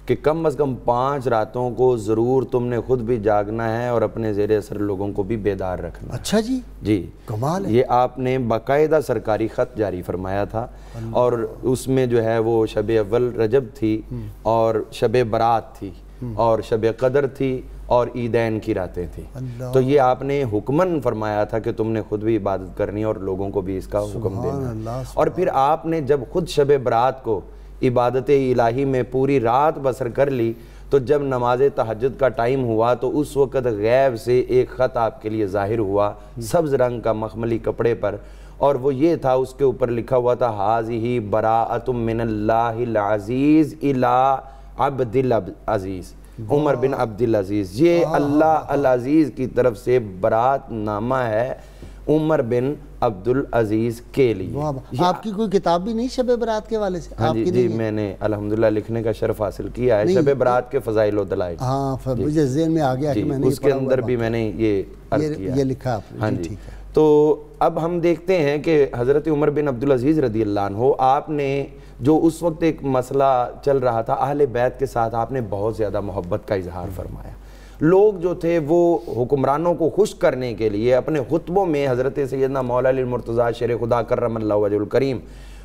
کہ کم از کم 5 راتوں کو ضرور تم نے خود بھی جاگنا ہے اور اپنے زیر اثر لوگوں کو بھی بیدار رکھنا ہے۔ اچھا جی، جی کمال ہے۔ یہ آپ نے باقاعدہ سرکاری خط جاری فرمایا تھا، اور اس میں جو ہے وہ شب اول رجب تھی اور شب برات تھی اور شب قدر تھی اور عیدین کی راتیں تھیں، تو یہ آپ نے حکمن فرمایا تھا کہ تم نے خود بھی عبادت کرنی اور لوگوں کو بھی اس کا حکم دینا۔ اور پھر آپ نے جب خود شب برات کو عبادت الہی میں پوری رات بسر کر لی، تو جب نماز تہجد کا ٹائم ہوا تو اس وقت غیب سے ایک خط آپ کے لیے ظاہر ہوا، سبز رنگ کا مخملی کپڑے پر، اور وہ یہ تھا، اس کے اوپر لکھا ہوا تھا ہذہ براءۃ من اللہ العزیز الی عبد العزیز، عمر بن عبدالعزیز، یہ اللہ العزیز کی طرف سے برات نامہ ہے عمر بن عبدالعزیز کے لیے۔ آپ کی کوئی کتاب بھی نہیں شب برات کے والے سے؟ ہاں جی، میں نے الحمدللہ لکھنے کا شرف حاصل کیا ہے، شب برات کے فضائل و دلائل۔ ہاں، مجھے ذہن میں آ گیا کہ میں نے اس کے اندر بھی میں نے یہ عرض کیا، یہ لکھا آپ نے۔ ہاں جی۔ تو اب ہم دیکھتے ہیں کہ حضرت عمر بن عبدالعزیز رضی اللہ عنہ، آپ نے جو اس وقت ایک مسئلہ چل رہا تھا، اہل بیت کے ساتھ آپ نے بہت زیادہ محبت کا اظہار فرمایا۔ لوگ جو تھے وہ حکمرانوں کو خوش کرنے کے لیے اپنے خطبوں میں حضرت سیدنا مولا علی المرتضیٰ شیر خدا کرم اللہ وجہ الکریم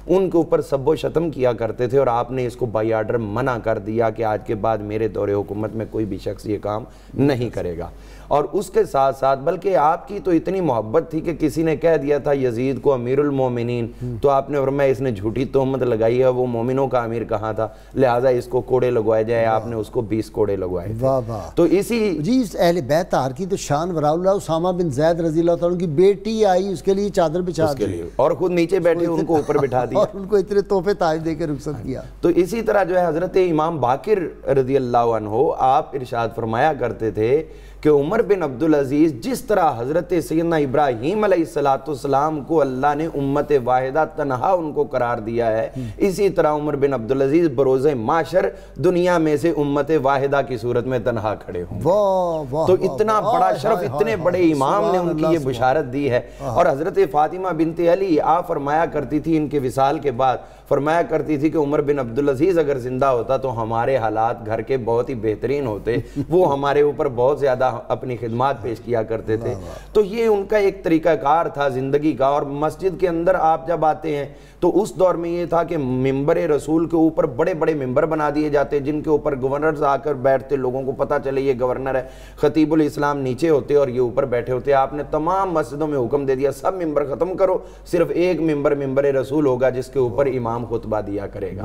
ان کے اوپر سب و شتم کیا کرتے تھے، اور آپ نے اس کو بائی آرڈر منع کر دیا کہ آج کے بعد میرے دور حکومت میں کوئی بھی شخص یہ کام نہیں کرے گا۔ اور اس کے ساتھ ساتھ بلکہ آپ کی تو اتنی محبت تھی کہ کسی نے کہہ دیا تھا یزید کو امیر المومنین، تو آپ نے فرمایا اس نے جھوٹی تہمت لگائی ہے، وہ مومنوں کا امیر کہاں تھا، لہٰذا اس کو کوڑے لگوائے جائے، آپ نے اس کو 20 کوڑے لگوائے تھے۔ تو اسی جی اہل بیت طاہر کی تو شان وراء اللہ، اسامہ بن زید رضی اللہ تعالیٰ کی بیٹی آئی، اس کے لیے چادر بچھا دی اور خود نیچے بیٹھے ان کو اوپر بٹھا دیا اور ان کو اتنے تحفے تاج دے کے رخصت کیا۔ تو اسی طرح جو ہے حضرت امام باقر رضی اللہ عنہ، آپ ارشاد فرمایا کرتے تھے کہ عمر بن عبدالعزیز جس طرح حضرت سیدنا ابراہیم علیہ السلام کو اللہ نے امت واحدہ تنہا ان کو قرار دیا ہے، اسی طرح عمر بن عبدالعزیز بروز معاشر دنیا میں سے امت واحدہ کی صورت میں تنہا کھڑے ہوں۔ تو اتنا بڑا شرف اتنے بڑے امام نے ان کی یہ بشارت دی ہے۔ اور حضرت فاطمہ بنت علی آپ فرمایا کرتی تھی ان کے وصال کے بعد، فرمایا کرتی تھی کہ عمر بن عبدالعزیز اگر زندہ ہوتا تو ہمارے حالات گھر کے بہت ہی بہترین ہوتے، وہ ہمارے اوپر بہت زیادہ اپنی خدمات پیش کیا کرتے تھے۔ تو یہ ان کا ایک طریقہ کار تھا زندگی کا۔ اور مسجد کے اندر آپ جب آتے ہیں تو اس دور میں یہ تھا کہ ممبر رسول کے اوپر بڑے بڑے ممبر بنا دیے جاتے جن کے اوپر گورنرز آ کر بیٹھتے، لوگوں کو پتہ چلے یہ گورنر ہے، خطیب الاسلام نیچے ہوتے اور یہ اوپر بیٹھے ہوتے۔ آپ نے تمام مسجدوں میں حکم دے دیا سب ممبر ختم کرو، صرف ایک ممبر رسول ہوگا جس کے اوپر امام خطبہ دیا کرے گا۔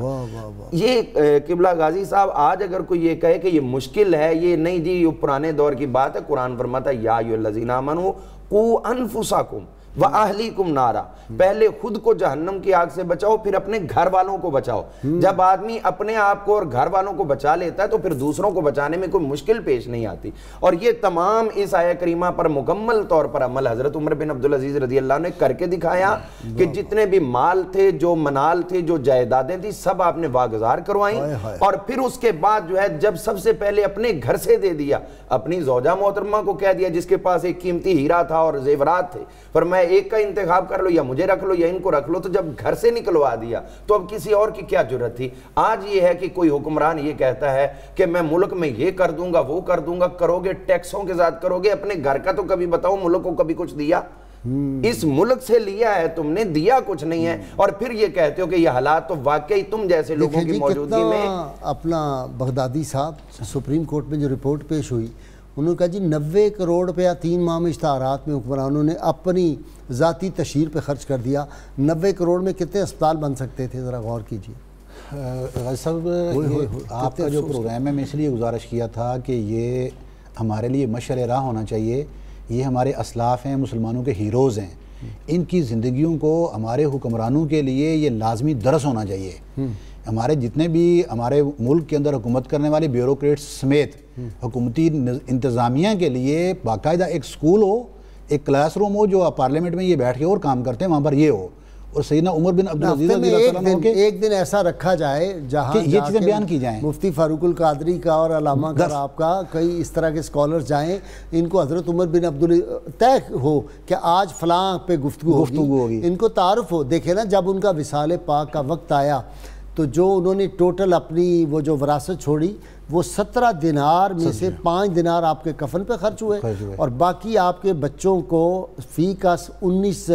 یہ قبلہ غازی صاحب آج اگر کوئی یہ کہے کہ یہ مشکل ہے، یہ نہیں جی، یہ پرانے دور کی بات ہے۔ قرآن فرماتا ہے یا ایھا الذین آمنوا قوا انفسکم وَأَهْلِكُمْ نَارًا، پہلے خود کو جہنم کی آگ سے بچاؤ پھر اپنے گھر والوں کو بچاؤ۔ جب آدمی اپنے آپ کو اور گھر والوں کو بچا لیتا ہے تو پھر دوسروں کو بچانے میں کوئی مشکل پیش نہیں آتی۔ اور یہ تمام اس آیہ کریمہ پر مکمل طور پر عمل حضرت عمر بن عبدالعزیز رضی اللہ عنہ نے کر کے دکھایا کہ جتنے بھی مال تھے، جو منال تھے، جو جائیدادیں تھیں، سب آپ نے واگزار کروائیں۔ اور پھر اس کے بعد جو ہے جب سب سے پہلے اپنے گھر سے دے دیا، اپنی زوجہ محترمہ کو کہہ دیا جس کے پاس ایک قیمتی ہیرا تھا اور زیورات تھے، فرمایا ایک کا انتخاب کر لو، یا مجھے رکھ لو یا ان کو رکھ لو۔ تو جب گھر سے نکلوا دیا تو اب کسی اور کی کیا جرت تھی؟ آج یہ ہے کہ کوئی حکمران یہ کہتا ہے کہ میں ملک میں یہ کر دوں گا وہ کر دوں گا، کرو گے ٹیکسوں کے ساتھ کرو گے، اپنے گھر کا تو کبھی بتاؤ ملک کو کبھی کچھ دیا؟ اس ملک سے لیا ہے تم نے، دیا کچھ نہیں ہے، اور پھر یہ کہتے ہو کہ یہ حالات تو واقعی تم جیسے لوگوں کی موجودگی میں۔ اپنا بغدادی صاحب سپریم کورٹ میں جو رپورٹ پیش ہوئی، انہوں نے کہا جی 90 کروڑ روپیہ 3 ماہ میں اشتہارات میں حکمرانوں نے اپنی ذاتی تشہیر پہ خرچ کر دیا۔ 90 کروڑ میں کتنے اسپتال بن سکتے تھے؟ ذرا غور کیجیے۔ غازی صاحب، آپ کا جو پروگرام ہے میں اس لیے گزارش کیا تھا کہ یہ ہمارے لیے مشعل راہ ہونا چاہیے۔ یہ ہمارے اسلاف ہیں، مسلمانوں کے ہیروز ہیں، ان کی زندگیوں کو ہمارے حکمرانوں کے لیے یہ لازمی درس ہونا چاہیے۔ ہمارے جتنے بھی ہمارے ملک کے اندر حکومت کرنے والے بیوروکریٹس سمیت حکومتی انتظامیہ کے لیے باقاعدہ ایک سکول ہو، ایک کلاس روم ہو جو پارلیمنٹ میں یہ بیٹھ کے اور کام کرتے ہیں، وہاں پر یہ ہو۔ اور سیدنا عمر بن عبدالعزیز رضی اللہ عنہ کے ایک دن ایسا رکھا جائے جہاں یہ چیزیں بیان کی جائیں، مفتی فاروق القادری کا اور علامہ کا آپ کا کئی اس طرح کے اسکالرز جائیں، ان کو حضرت عمر بن عبدالعزیز طے ہو کہ آج فلاں پہ گفتگو ہوگی، ان کو تعارف ہو۔ دیکھیں نا جب ان کا وصال پاک کا وقت آیا تو جو انہوں نے ٹوٹل اپنی وہ جو وراثت چھوڑی وہ 17 دینار میں سے 5 دینار آپ کے کفن پہ خرچ ہوئے، اور باقی آپ کے بچوں کو فی کا 19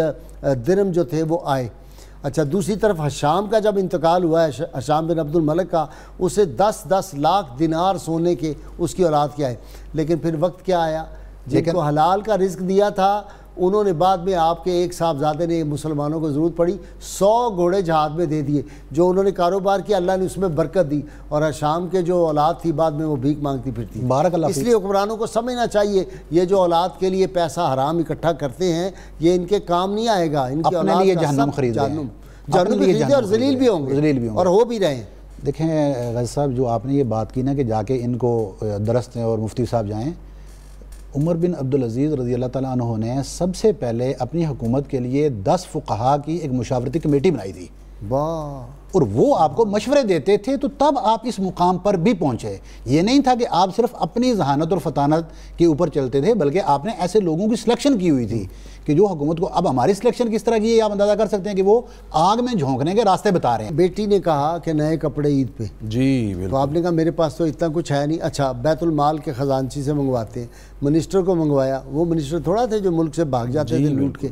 درہم جو تھے وہ آئے۔ اچھا، دوسری طرف حشام کا جب انتقال ہوا ہے، حشام بن عبد الملک کا، اسے 10 لاکھ دینار سونے کے اس کی اولاد کے آئے۔ لیکن پھر وقت کیا آیا؟ جن کو حلال کا رزق دیا تھا انہوں نے بعد میں آپ کے ایک صاحبزادے نے مسلمانوں کو ضرورت پڑی 100 گھوڑے جہاد میں دے دیے، جو انہوں نے کاروبار کیا اللہ نے اس میں برکت دی، اور حشام کے جو اولاد تھی بعد میں وہ بھیک مانگتی پھرتی۔ بارک اللہ۔ اس لیے حکمرانوں کو سمجھنا چاہیے یہ جو اولاد کے لیے پیسہ حرام اکٹھا کرتے ہیں یہ ان کے کام نہیں آئے گا، ان کی اولاد کا جہنم خریدے اور ذلیل بھی ہوں گے اور ہو بھی رہے ہیں۔ دیکھیں غازی صاحب، جو آپ نے یہ بات کی نا کہ جا کے ان کو درست ہیں اور مفتی صاحب جائیں، عمر بن عبدالعزیز رضی اللہ تعالیٰ عنہ نے سب سے پہلے اپنی حکومت کے لیے 10 فقہا کی ایک مشاورتی کمیٹی بنائی تھی، اور وہ آپ کو مشورے دیتے تھے، تو تب آپ اس مقام پر بھی پہنچے۔ یہ نہیں تھا کہ آپ صرف اپنی ذہانت اور فطانت کے اوپر چلتے تھے، بلکہ آپ نے ایسے لوگوں کی سلیکشن کی ہوئی تھی کہ جو حکومت کو، اب ہماری سلیکشن کس طرح کی ہے آپ اندازہ کر سکتے ہیں کہ وہ آگ میں جھونکنے کے راستے بتا رہے ہیں۔ بیٹی نے کہا کہ نئے کپڑے عید پہ، جی بالکل، تو آپ نے کہا میرے پاس تو اتنا کچھ ہے نہیں، اچھا بیت المال کے خزانچی سے منگواتے ہیں۔ منسٹر کو منگوایا، وہ منسٹر تھوڑا تھے جو ملک سے بھاگ جاتے تھے لوٹ کے،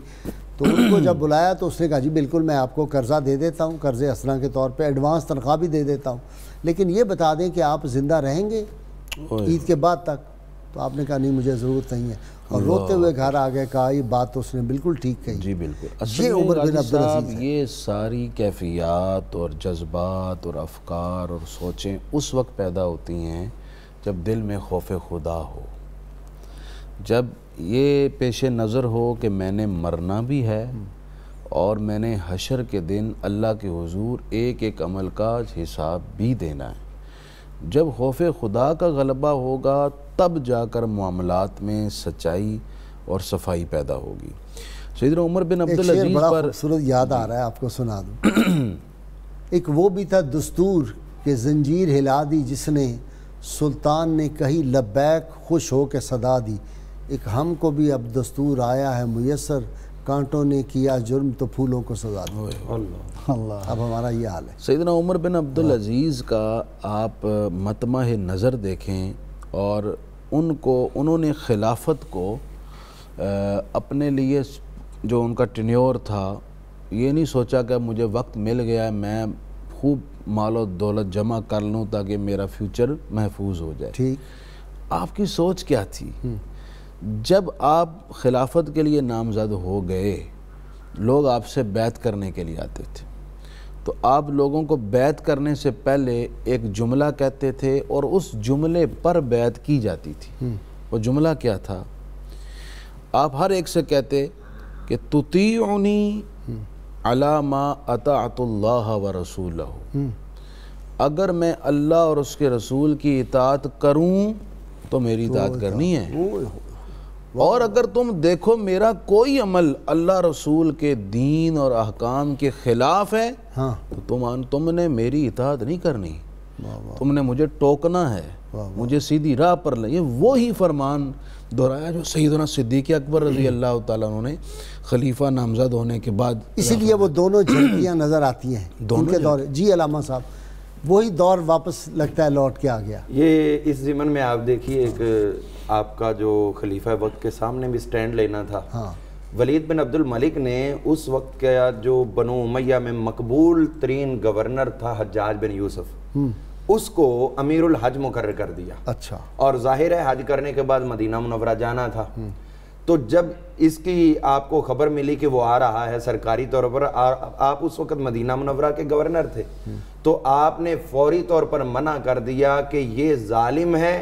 تو ان کو جب بلایا تو اس نے کہا جی بالکل میں آپ کو قرضہ دے دیتا ہوں، قرض حسنہ کے طور پہ ایڈوانس تنخواہ بھی دے دیتا ہوں، لیکن یہ بتا دیں کہ آپ زندہ رہیں گے عید کے بعد تک؟ تو آپ نے کہا نہیں مجھے ضرورت نہیں ہے، اور روتے ہوئے گھر آ گئے۔ کہا یہ بات تو اس نے بالکل ٹھیک کہی۔ جی بالکل، یہ عمر بن عبدالعزیز ہے۔ یہ ساری کیفیات اور جذبات اور افکار اور سوچیں اس وقت پیدا ہوتی ہیں جب دل میں خوف خدا ہو، جب یہ پیش نظر ہو کہ میں نے مرنا بھی ہے اور میں نے حشر کے دن اللہ کے حضور ایک ایک عمل کا حساب بھی دینا ہے۔ جب خوف خدا کا غلبہ ہوگا تب جا کر معاملات میں سچائی اور صفائی پیدا ہوگی۔ سیدنا عمر بن عبدالعزیز بڑا پر خوبصورت یاد آ رہا ہے، آپ کو سنا دوں۔ ایک وہ بھی تھا دستور کہ زنجیر ہلا دی جس نے، سلطان نے کہی لبیک خوش ہو کے صدا دی، ایک ہم کو بھی اب دستور آیا ہے میسر، کانٹوں نے کیا جرم تو پھولوں کو سزا دی۔ اللہ، اب ہمارا یہ حال ہے۔ سیدنا عمر بن عبدالعزیز کا آپ مطمع نظر دیکھیں، اور انہوں نے خلافت کو اپنے لیے جو ان کا ٹینیور تھا، یہ نہیں سوچا کہ مجھے وقت مل گیا ہے میں خوب مال و دولت جمع کر لوں تاکہ میرا فیوچر محفوظ ہو جائے۔ ٹھیک، آپ کی سوچ کیا تھی؟ جب آپ خلافت کے لیے نامزد ہو گئے، لوگ آپ سے بیعت کرنے کے لیے آتے تھے، تو آپ لوگوں کو بیعت کرنے سے پہلے ایک جملہ کہتے تھے اور اس جملے پر بیعت کی جاتی تھی۔ وہ جملہ کیا تھا؟ آپ ہر ایک سے کہتے کہ تطیعنی علی ما اطاعت اللہ و رسولہ، اگر میں اللہ اور اس کے رسول کی اطاعت کروں تو میری اطاعت کرنی ہے، اور اگر تم دیکھو میرا کوئی عمل اللہ رسول کے دین اور احکام کے خلاف ہے تو تم نے میری اطاعت نہیں کرنی، تم نے مجھے ٹوکنا ہے، مجھے سیدھی راہ پر لے۔ یہ وہی فرمان دہرایا جو سیدنا صدیق اکبر رضی اللہ تعالیٰ عنہ نے خلیفہ نامزد ہونے کے بعد، اسی لیے وہ دونوں جھلکیاں نظر آتی ہیں ان کے دور۔ جی علامہ صاحب، وہی دور واپس لگتا ہے لوٹ کے آ گیا۔ یہ اس ضمن میں آپ دیکھیے، ایک آپ کا جو خلیفہ وقت کے سامنے بھی سٹینڈ لینا تھا، ولید بن عبد الملک نے اس وقت کا جو بنو امیہ میں مقبول ترین گورنر تھا حجاج بن یوسف، اس کو امیر الحج مقرر کر دیا۔ اچھا، اور ظاہر ہے حج کرنے کے بعد مدینہ منورہ جانا تھا، تو جب اس کی آپ کو خبر ملی کہ وہ آ رہا ہے سرکاری طور پر، آپ اس وقت مدینہ منورہ کے گورنر تھے، تو آپ نے فوری طور پر منع کر دیا کہ یہ ظالم ہے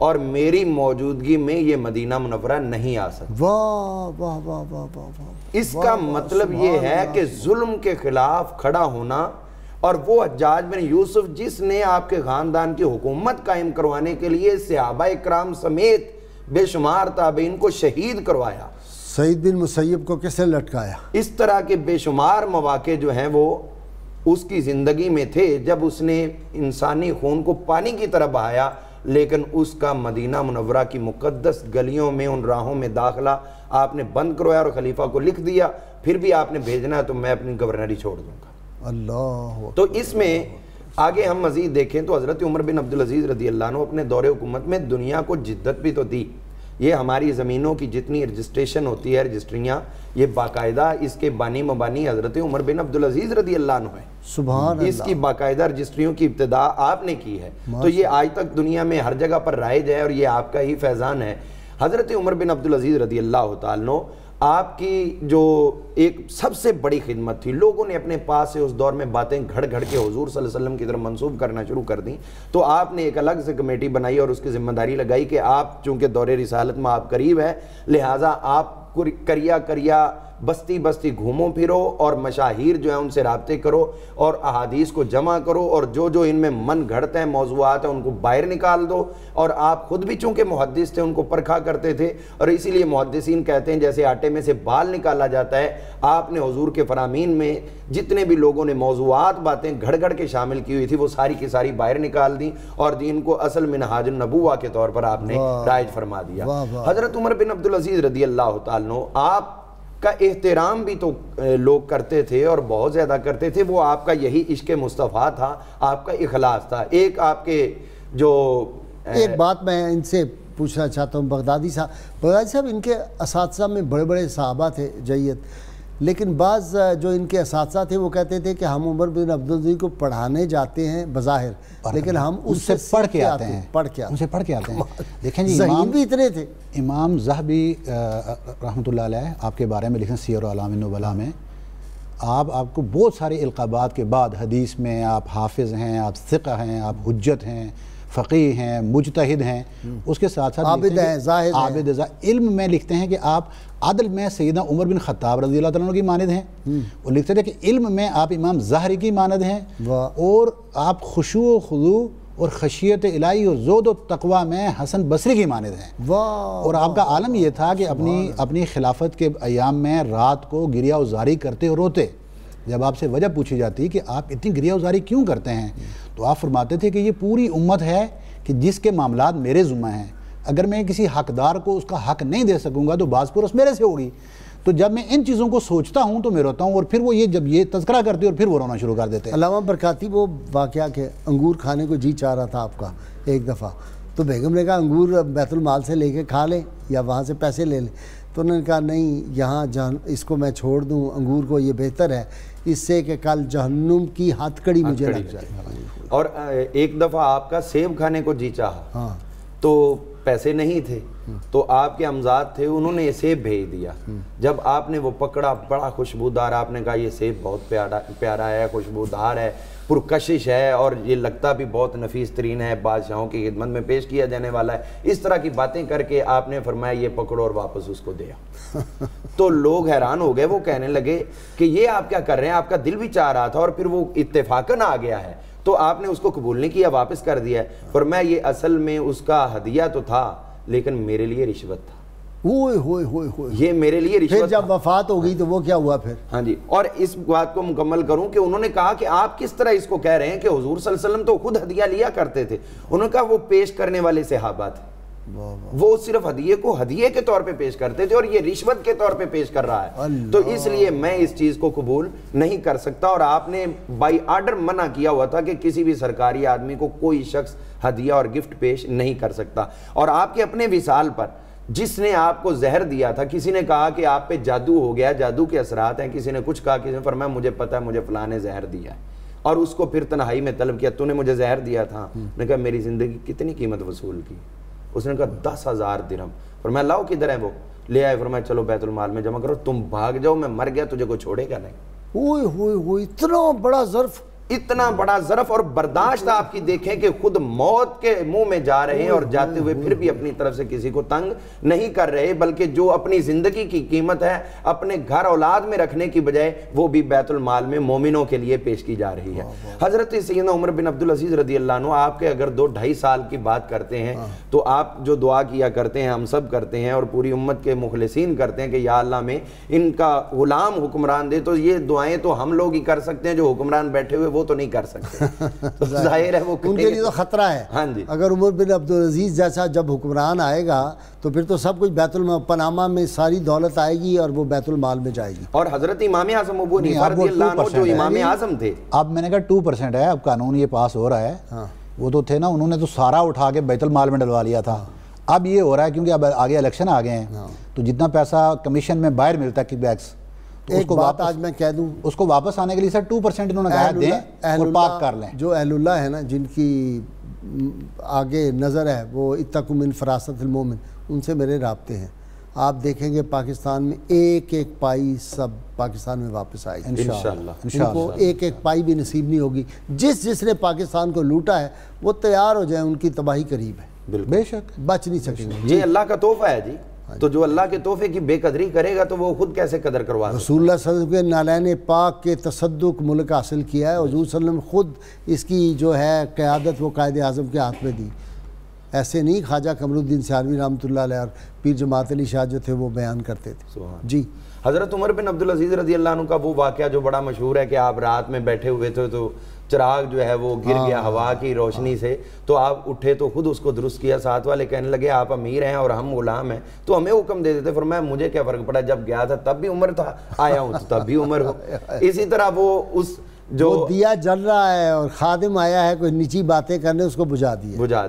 اور میری موجودگی میں یہ مدینہ منورہ نہیں آ سکتا۔ واہ واہ واہ واہ واہ۔ اس کا مطلب یہ ہے کہ ظلم کے خلاف کھڑا ہونا، اور وہ حجاج بن یوسف جس نے آپ کے خاندان کی حکومت قائم کروانے کے لیے صحابہ اکرام سمیت بے شمار تابعین کو شہید کروایا، سعید بن مسیب کو کس نے لٹکایا، اس طرح کے بے شمار مواقع جو ہیں وہ اس کی زندگی میں تھے جب اس نے انسانی خون کو پانی کی طرح بہایا، لیکن اس کا مدینہ منورہ کی مقدس گلیوں میں ان راہوں میں داخلہ آپ نے بند کروایا اور خلیفہ کو لکھ دیا، پھر بھی آپ نے بھیجنا ہے تو میں اپنی گورنری چھوڑ دوں گا۔ اللہ۔ تو اس میں آگے ہم مزید دیکھیں تو حضرت عمر بن عبدالعزیز رضی اللہ عنہ اپنے دور حکومت میں دنیا کو جدت بھی تو دی۔ یہ ہماری زمینوں کی جتنی رجسٹریشن ہوتی ہے، رجسٹریاں، یہ باقاعدہ اس کے بانی مبانی حضرت عمر بن عبدالعزیز رضی اللہ عنہ ہے۔ سبحان اللہ۔ اس کی باقاعدہ رجسٹریوں کی ابتدا آپ نے کی ہے، تو یہ آج تک دنیا میں ہر جگہ پر رائج ہے اور یہ آپ کا ہی فیضان ہے۔ حضرت عمر بن عبدالعزیز رضی اللہ تعالیٰ عنہ آپ کی جو ایک سب سے بڑی خدمت تھی، لوگوں نے اپنے پاس سے اس دور میں باتیں گھڑ گھڑ کے حضور صلی اللہ علیہ وسلم کی طرف منسوب کرنا شروع کر دیں، تو آپ نے ایک الگ سے کمیٹی بنائی اور اس کی ذمہ داری لگائی کہ آپ چونکہ دور رسالت میں آپ قریب ہے، لہٰذا آپ کریا بستی بستی گھومو پھرو اور مشاہیر جو ہیں ان سے رابطے کرو اور احادیث کو جمع کرو، اور جو جو ان میں من گھڑتے ہیں موضوعات ہیں ان کو باہر نکال دو۔ اور آپ خود بھی چونکہ محدث تھے ان کو پرکھا کرتے تھے، اور اسی لیے محدثین کہتے ہیں جیسے آٹے میں سے بال نکالا جاتا ہے، آپ نے حضور کے فرامین میں جتنے بھی لوگوں نے موضوعات باتیں گھڑ گھڑ کے شامل کی ہوئی تھی وہ ساری کی ساری باہر نکال دیں اور دین کو اصل منہاج النبوہ کے طور پر آپ نے رائج فرما دیا۔ حضرت عمر بن عبدالعزیز رضی اللہ تعالیٰ عنہ آپ کا احترام بھی تو لوگ کرتے تھے اور بہت زیادہ کرتے تھے، وہ آپ کا یہی عشق مصطفیٰ تھا، آپ کا اخلاص تھا۔ ایک آپ کے جو ایک بات میں ان سے پوچھنا چاہتا ہوں، بغدادی صاحب ان کے اساتذہ میں بڑے بڑے صحابہ تھے جیت، لیکن بعض جو ان کے اساتذہ تھے وہ کہتے تھے کہ ہم عمر بن عبدالعزیز کو پڑھانے جاتے ہیں بظاہر، لیکن ہم اس سے پڑھ کے آتے ہیں، ان سے پڑھ کے آتے ہیں۔ دیکھیں جی، ذہین بھی اتنے تھے۔ امام ذہبی رحمۃ اللہ علیہ آپ کے بارے میں لکھیں سیر اعلام النبلاء میں، آپ کو بہت سارے القابات کے بعد حدیث میں آپ حافظ ہیں، آپ ثقہ ہیں، آپ حجت ہیں، فقیہ ہیں، مجتہد ہیں، اس کے ساتھ ساتھ عابد ہیں، زاہد ہیں، علم میں لکھتے ہیں کہ آپ عدل میں سیدنا عمر بن خطاب رضی اللہ تعالیٰ عنہ کی مانند ہیں، وہ لکھتے تھے کہ علم میں آپ امام ظاہری کی مانند ہیں، اور آپ خشوع و خضوع اور خشیت الہی اور زہد و تقوی میں حسن بصری کی مانند ہیں. اور آپ کا عالم یہ تھا کہ اپنی خلافت کے ایام میں رات کو گریہ وزاری کرتے اور روتے. جب آپ سے وجہ پوچھی جاتی کہ آپ اتنی گریہ وزاری کیوں کرتے ہیں تو آپ فرماتے تھے کہ یہ پوری امت ہے کہ جس کے معاملات میرے ذمہ ہیں. اگر میں کسی حقدار کو اس کا حق نہیں دے سکوں گا تو باز پرس میرے سے ہوگی. تو جب میں ان چیزوں کو سوچتا ہوں تو میں روتا ہوں. اور پھر وہ جب یہ تذکرہ کرتے اور پھر وہ رونا شروع کر دیتے. علامہ برکاتی وہ واقعہ کہ انگور کھانے کو جی چاہ رہا تھا آپ کا ایک دفعہ, تو بیگم نے کہا انگور بیت المال سے لے کے کھا لیں یا وہاں سے پیسے لے لیں. تو انہوں نے کہا نہیں, یہاں اس کو میں چھوڑ دوں انگور کو, یہ بہتر ہے اس سے کہ کل جہنم کی ہتھ کڑی مجھے لگ جائے. اور ایک دفعہ آپ کا سیب کھانے کو جی چاہا تو پیسے نہیں تھے, تو آپ کے امزاد تھے, انہوں نے یہ سیب بھیج دیا. جب آپ نے وہ پکڑا, بڑا خوشبودار, آپ نے کہا یہ سیب بہت پیارا ہے, خوشبودار ہے, پرکشش ہے اور یہ لگتا بھی بہت نفیس ترین ہے, بادشاہوں کی خدمت میں پیش کیا جانے والا ہے. اس طرح کی باتیں کر کے آپ نے فرمایا یہ پکڑو اور واپس اس کو دیا. تو لوگ حیران ہو گئے, وہ کہنے لگے کہ یہ آپ کیا کر رہے ہیں, آپ کا دل بھی چاہ رہا تھا اور پھر وہ اتفاقاً آ گیا ہے تو آپ نے اس کو قبول نہیں کیا, واپس کر دیا ہے. فرمایا یہ اصل میں اس کا ہدیہ تو تھا لیکن میرے لیے رشوت تھا. یہ میرے لیے رشوت. پھر جب وفات ہو گئی تو وہ کیا ہوا پھر؟ ہاں جی, اور اس بات کو مکمل کروں کہ انہوں نے کہا کہ آپ کس طرح اس کو کہہ رہے ہیں کہ حضور صلی اللہ علیہ وسلم تو خود ہدیہ لیا کرتے تھے. انہوں نے کہا وہ پیش کرنے والے صحابہ تھے, وہ صرف ہدیے کو ہدیے کے طور پہ پیش کرتے تھے اور یہ رشوت کے طور پہ پیش کر رہا ہے. تو اس لیے میں اس چیز کو قبول نہیں کر سکتا. اور آپ نے بائی آرڈر منع کیا ہوا تھا کہ کسی بھی سرکاری آدمی کو کوئی شخص ہدیہ اور گفٹ پیش نہیں کر سکتا. اور آپ کے اپنے وصال پر جس نے آپ کو زہر دیا تھا, کسی نے کہا کہ آپ پہ جادو ہو گیا, جادو کے اثرات ہیں, کسی نے کچھ کہا, کسی نے فرمایا مجھے پتا ہے مجھے فلاں نے زہر دیا ہے, اور اس کو پھر تنہائی میں طلب کیا, تو نے مجھے زہر دیا تھا. نے کہا میری زندگی کتنی قیمت وصول کی؟ اس نے کہا 10,000 درہم. فرمایا لاؤ کدھر ہے وہ؟ لے آئے. فرمایا چلو بیت المال میں جمع کرو, تم بھاگ جاؤ, میں مر گیا تجھے کوئی چھوڑے گا نہیں. اتنا بڑا ظرف, اتنا بڑا ظرف اور برداشت آپ کی دیکھیں کہ خود موت کے منہ میں جا رہے ہیں اور جاتے ہوئے پھر بھی اپنی طرف سے کسی کو تنگ نہیں کر رہے, بلکہ جو اپنی زندگی کی قیمت ہے اپنے گھر اولاد میں رکھنے کی بجائے وہ بھی بیت المال میں مومنوں کے لیے پیش کی جا رہی ہے. حضرت سیدنا عمر بن عبدالعزیز رضی اللہ عنہ آپ کے اگر 2-2.5 سال کی بات کرتے ہیں تو آپ جو دعا کیا کرتے ہیں, ہم سب کرتے ہیں اور پوری امت کے مخلصین کرتے ہیں کہ یا اللہ میں ان کا غلام حکمران دے, تو یہ دعائیں تو ہم لوگ ہی کر سکتے ہیں, جو حکمران بیٹھے ہوئے وہ تو نہیں کر سکتے. تو ظاہر ہے وہ ان کے لیے تو خطرہ ہے. ہاں جی, اگر عمر بن عبدالعزیز جیسا جب حکمران آئے گا تو پھر تو سب کچھ بیت پنامہ میں ساری دولت آئے گی اور وہ بیت المال میں جائے گی. اور حضرت امام اعظم ابو حنیفہ رضی اللہ عنہ جو امام اعظم تھے, اب میں نے کہا 2% ہے, اب قانون یہ پاس ہو رہا ہے. وہ تو تھے نا, انہوں نے تو سارا اٹھا کے بیت المال میں ڈلوا لیا تھا. اب یہ ہو رہا ہے کیونکہ اب آگے الیکشن آ گئے ہیں, تو جتنا پیسہ کمیشن میں باہر ملتا ہے کک بیکس, ایک بات آج میں کہہ دوں, اس کو واپس آنے کے لیے سر 2% انہوں نے کہا دیں اور پاک کر لیں. جو اہل اللہ ہے نا, جن کی آگے نظر ہے, وہ اتقوا من فراست المومن, ان سے میرے رابطے ہیں. آپ دیکھیں گے پاکستان میں ایک پائی سب پاکستان میں واپس آئے گی انشاءاللہ. ان کو ایک پائی بھی نصیب نہیں ہوگی. جس نے پاکستان کو لوٹا ہے وہ تیار ہو جائیں, ان کی تباہی قریب ہے. بے شک بچ نہیں سکیں گے. یہ اللہ کا تحفہ ہے جی, تو جو اللہ کے تحفے کی بے قدری کرے گا تو وہ خود کیسے قدر کروا سکتا ہے. رسول اللہ صلی اللہ علیہ وسلم کے نالین پاک کے تصدق ملک حاصل کیا ہے. حضور صلی اللہ علیہ وسلم خود اس کی جو ہے قیادت وہ قائد اعظم کے ہاتھ میں دی. ایسے نہیں خواجہ قمر الدین سہروی رحمۃ اللہ علیہ اور پیر جماعت علی شاہ جو تھے وہ بیان کرتے تھے. جی, حضرت عمر بن عبدالعزیز رضی اللہ عنہ کا وہ واقعہ جو بڑا مشہور ہے کہ آپ رات میں بیٹھے ہوئے تھے تو چراغ جو ہے وہ گر گیا ہوا کی روشنی سے, تو آپ اٹھے تو خود اس کو درست کیا. ساتھ والے کہنے لگے آپ امیر ہیں اور ہم غلام ہیں تو ہمیں حکم دے دیتے. فرمایا مجھے کیا فرق پڑا, جب گیا تھا تب بھی عمر تھا, آیا ہوں تو تب بھی عمر ہو. اسی طرح وہ اس جو دیا جل رہا ہے اور خادم آیا ہے کوئی نیچی باتیں کرنے, اس کو بجھا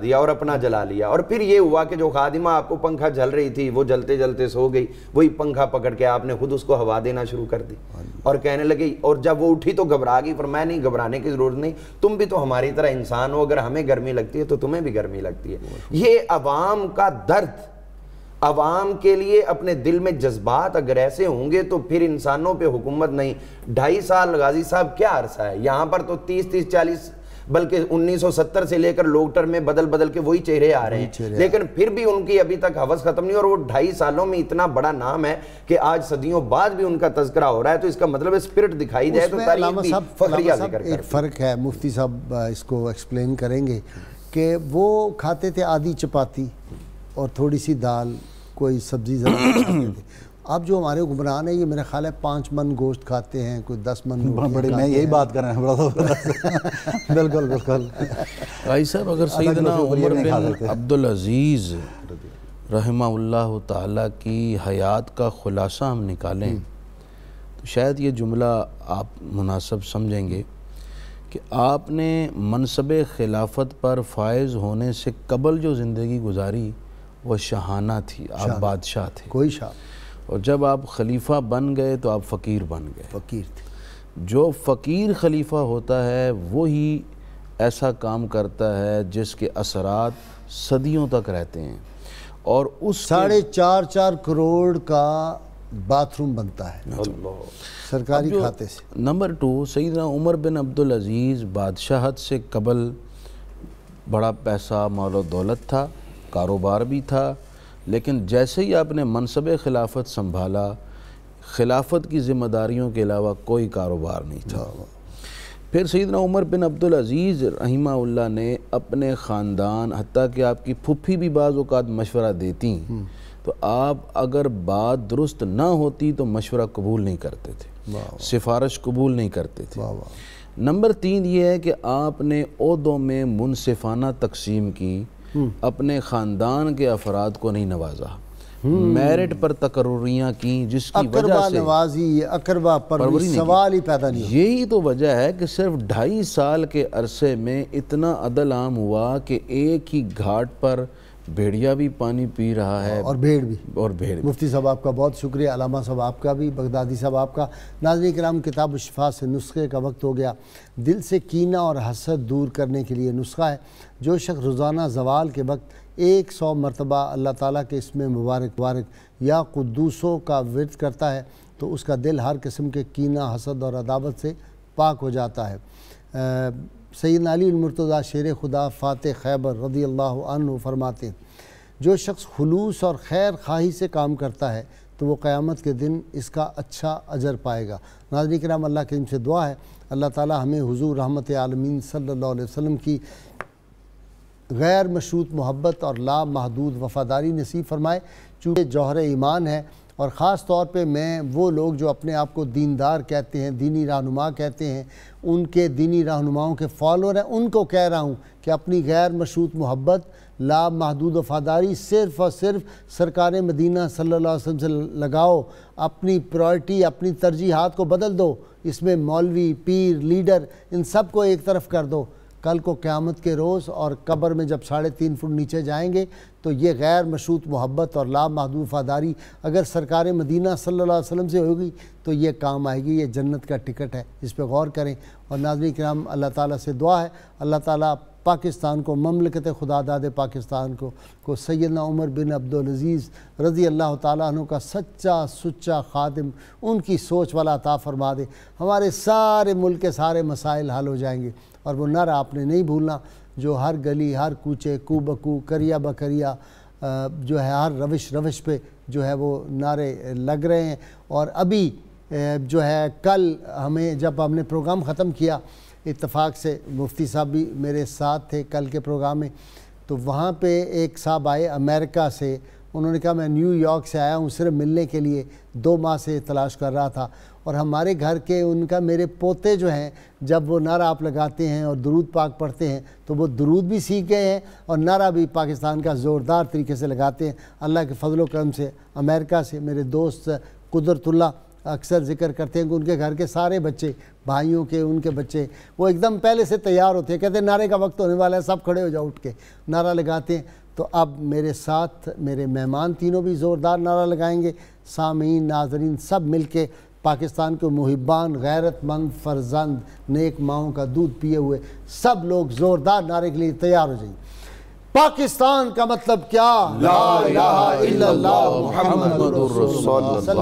دیا اور اپنا جلا لیا. اور پھر یہ ہوا کہ جو خادمہ آپ کو پنکھا جل رہی تھی وہ جلتے جلتے سو گئی, وہی پنکھا پکڑ کے آپ نے خود اس کو ہوا دینا شروع کر دی اور کہنے لگی. اور جب وہ اٹھی تو گھبرا گئی. پر میں نہیں, گھبرانے کی ضرورت نہیں, تم بھی تو ہماری طرح انسان ہو, اگر ہمیں گرمی لگتی ہے تو تمہیں بھی گرمی لگتی ہے. یہ عوام کا درد, عوام کے لیے اپنے دل میں جذبات اگر ایسے ہوں گے تو پھر انسانوں پہ حکومت نہیں. 2.5 سال غازی صاحب کیا عرصہ ہے, یہاں پر تو 30-40 بلکہ 1970 سے لے کر لوگ ٹرم میں بدل کے وہی چہرے آ رہے ہیں, لیکن پھر بھی ان کی ابھی تک حوث ختم نہیں. اور وہ 2.5 سالوں میں اتنا بڑا نام ہے کہ آج صدیوں بعد بھی ان کا تذکرہ ہو رہا ہے, تو اس کا مطلب ہے اسپرٹ دکھائی جائے تو تاریخ بھی فخریہ ذکر کرتی ہے. ایک فرق ہے, مفتی صاحب اس کو ایکسپلین کریں گے کہ وہ کھاتے تھے آدھی چپاتی اور تھوڑی سی دال، کوئی سبزی ذرا کھاتے تھے۔ اب جو ہمارے حکمران ہیں یہ میرا خیال ہے 5 من گوشت کھاتے ہیں، کوئی 10 من بڑے، میں یہی بات کر رہا ہوں۔ بالکل بالکل بھائی صاحب، اگر سیدنا عمر بن عبدالعزیز رحمہ اللہ تعالیٰ کی حیات کا خلاصہ ہم نکالیں تو شاید یہ جملہ آپ مناسب سمجھیں گے کہ آپ نے منصب خلافت پر فائز ہونے سے قبل جو زندگی گزاری وہ شاہانہ تھی، آپ بادشاہ تھے، کوئی شاہ، اور جب آپ خلیفہ بن گئے تو آپ فقیر بن گئے۔ فقیر تھے۔ جو فقیر خلیفہ ہوتا ہے وہی ایسا کام کرتا ہے جس کے اثرات صدیوں تک رہتے ہیں، اور اس 4.5 کروڑ کا باتھ روم بنتا ہے سرکاری کھاتے سے۔ نمبر 2، سیدنا عمر بن عبدالعزیز بادشاہت سے قبل بڑا پیسہ مال و دولت تھا، کاروبار بھی تھا، لیکن جیسے ہی آپ نے منصب خلافت سنبھالا، خلافت کی ذمہ داریوں کے علاوہ کوئی کاروبار نہیں تھا۔ پھر سیدنا عمر بن عبدالعزیز رحمہ اللہ نے اپنے خاندان، حتیٰ کہ آپ کی پھپھی بھی بعض اوقات مشورہ دیتی تو آپ اگر بات درست نہ ہوتی تو مشورہ قبول نہیں کرتے تھے، سفارش قبول نہیں کرتے تھے۔ نمبر 3 یہ ہے کہ آپ نے عہدوں میں منصفانہ تقسیم کی، اپنے خاندان کے افراد کو نہیں نوازا، میرٹ پر تقرریاں کی، جس کی وجہ سے نوازی، اقربا پروری، سوال ہی پیدا نہیں۔ یہی تو وجہ ہے کہ صرف 2.5 سال کے عرصے میں اتنا عدل عام ہوا کہ ایک ہی گھاٹ پر بھیڑیا بھی پانی پی رہا ہے اور بھیڑ بھی۔ مفتی صاحب آپ کا بہت شکریہ، علامہ صاحب آپ کا بھی، بغدادی صاحب آپ کا۔ ناظرین کرام، کتاب الشفا سے نسخے کا وقت ہو گیا۔ دل سے کینہ اور حسد دور کرنے کے لیے نسخہ ہے، جو شخص روزانہ زوال کے وقت 100 مرتبہ اللہ تعالیٰ کے اسم مبارک یا قدوسوں کا ورد کرتا ہے تو اس کا دل ہر قسم کے کینہ، حسد اور عداوت سے پاک ہو جاتا ہے۔ سیدنا علی المرتضیٰ شیر خدا فاتح خیبر رضی اللہ عنہ فرماتے ہیں، جو شخص خلوص اور خیر خواہی سے کام کرتا ہے تو وہ قیامت کے دن اس کا اچھا اجر پائے گا۔ ناظرین کرام، اللہ کریم سے دعا ہے اللہ تعالی ہمیں حضور رحمت عالمین صلی اللہ علیہ وسلم کی غیر مشروط محبت اور لا محدود وفاداری نصیب فرمائے، چونکہ جوہر ایمان ہے۔ اور خاص طور پہ میں وہ لوگ جو اپنے آپ کو دیندار کہتے ہیں، دینی رہنما کہتے ہیں، ان کے دینی رہنماؤں کے فالوور ہیں، ان کو کہہ رہا ہوں کہ اپنی غیر مشروط محبت، لا محدود وفاداری صرف اور صرف سرکار مدینہ صلی اللہ علیہ وسلم سے لگاؤ۔ اپنی پرائرٹی، اپنی ترجیحات کو بدل دو، اس میں مولوی، پیر، لیڈر، ان سب کو ایک طرف کر دو۔ کل کو قیامت کے روز اور قبر میں جب 3.5 فٹ نیچے جائیں گے تو یہ غیر مشروط محبت اور لا محدود وفاداری اگر سرکار مدینہ صلی اللہ علیہ وسلم سے ہوگی تو یہ کام آئے گی، یہ جنت کا ٹکٹ ہے، اس پہ غور کریں۔ اور ناظرین کرام، اللہ تعالیٰ سے دعا ہے اللہ تعالیٰ پاکستان کو، مملکت خدا داد پاکستان کو سیدنا عمر بن عبدالعزیز رضی اللہ تعالیٰ عنہ کا سچا خادم، ان کی سوچ والا عطا فرما دے۔ ہمارے سارے ملک کے سارے مسائل حل ہو جائیں گے۔ اور وہ نعرہ آپ نے نہیں بھولنا جو ہر گلی، ہر کوچے، کو بکو، کریا بکریا جو ہے ہر روش پہ جو ہے وہ نعرے لگ رہے ہیں۔ اور ابھی جو ہے کل ہمیں جب ہم نے پروگرام ختم کیا، اتفاق سے مفتی صاحب بھی میرے ساتھ تھے کل کے پروگرام میں، تو وہاں پہ ایک صاحب آئے امریکہ سے، انہوں نے کہا میں نیو یارک سے آیا ہوں صرف ملنے کے لیے، 2 ماہ سے تلاش کر رہا تھا۔ اور ہمارے گھر کے ان کا میرے پوتے جو ہیں جب وہ نعرہ آپ لگاتے ہیں اور درود پاک پڑھتے ہیں تو وہ درود بھی سیکھ گئے ہیں اور نعرہ بھی پاکستان کا زوردار طریقے سے لگاتے ہیں۔ اللہ کے فضل و کرم سے امریکہ سے میرے دوست قدرت اللہ اکثر ذکر کرتے ہیں کہ ان کے گھر کے سارے بچے، بھائیوں کے، ان کے بچے، وہ ایک دم پہلے سے تیار ہوتے ہیں، کہتے ہیں نعرے کا وقت ہونے والا ہے، سب کھڑے ہو جاؤ، اٹھ کے نعرہ لگاتے ہیں۔ تو اب میرے ساتھ میرے مہمان تینوں بھی زوردار نعرہ لگائیں گے، سامعین، ناظرین سب مل کے پاکستان کے محبان، غیرت مند فرزند، نیک ماؤں کا دودھ پیے ہوئے سب لوگ زوردار نعرے کے لیے تیار ہو جائیں۔ پاکستان کا مطلب کیا؟ لا الہ الا اللہ محمد رسول اللہ۔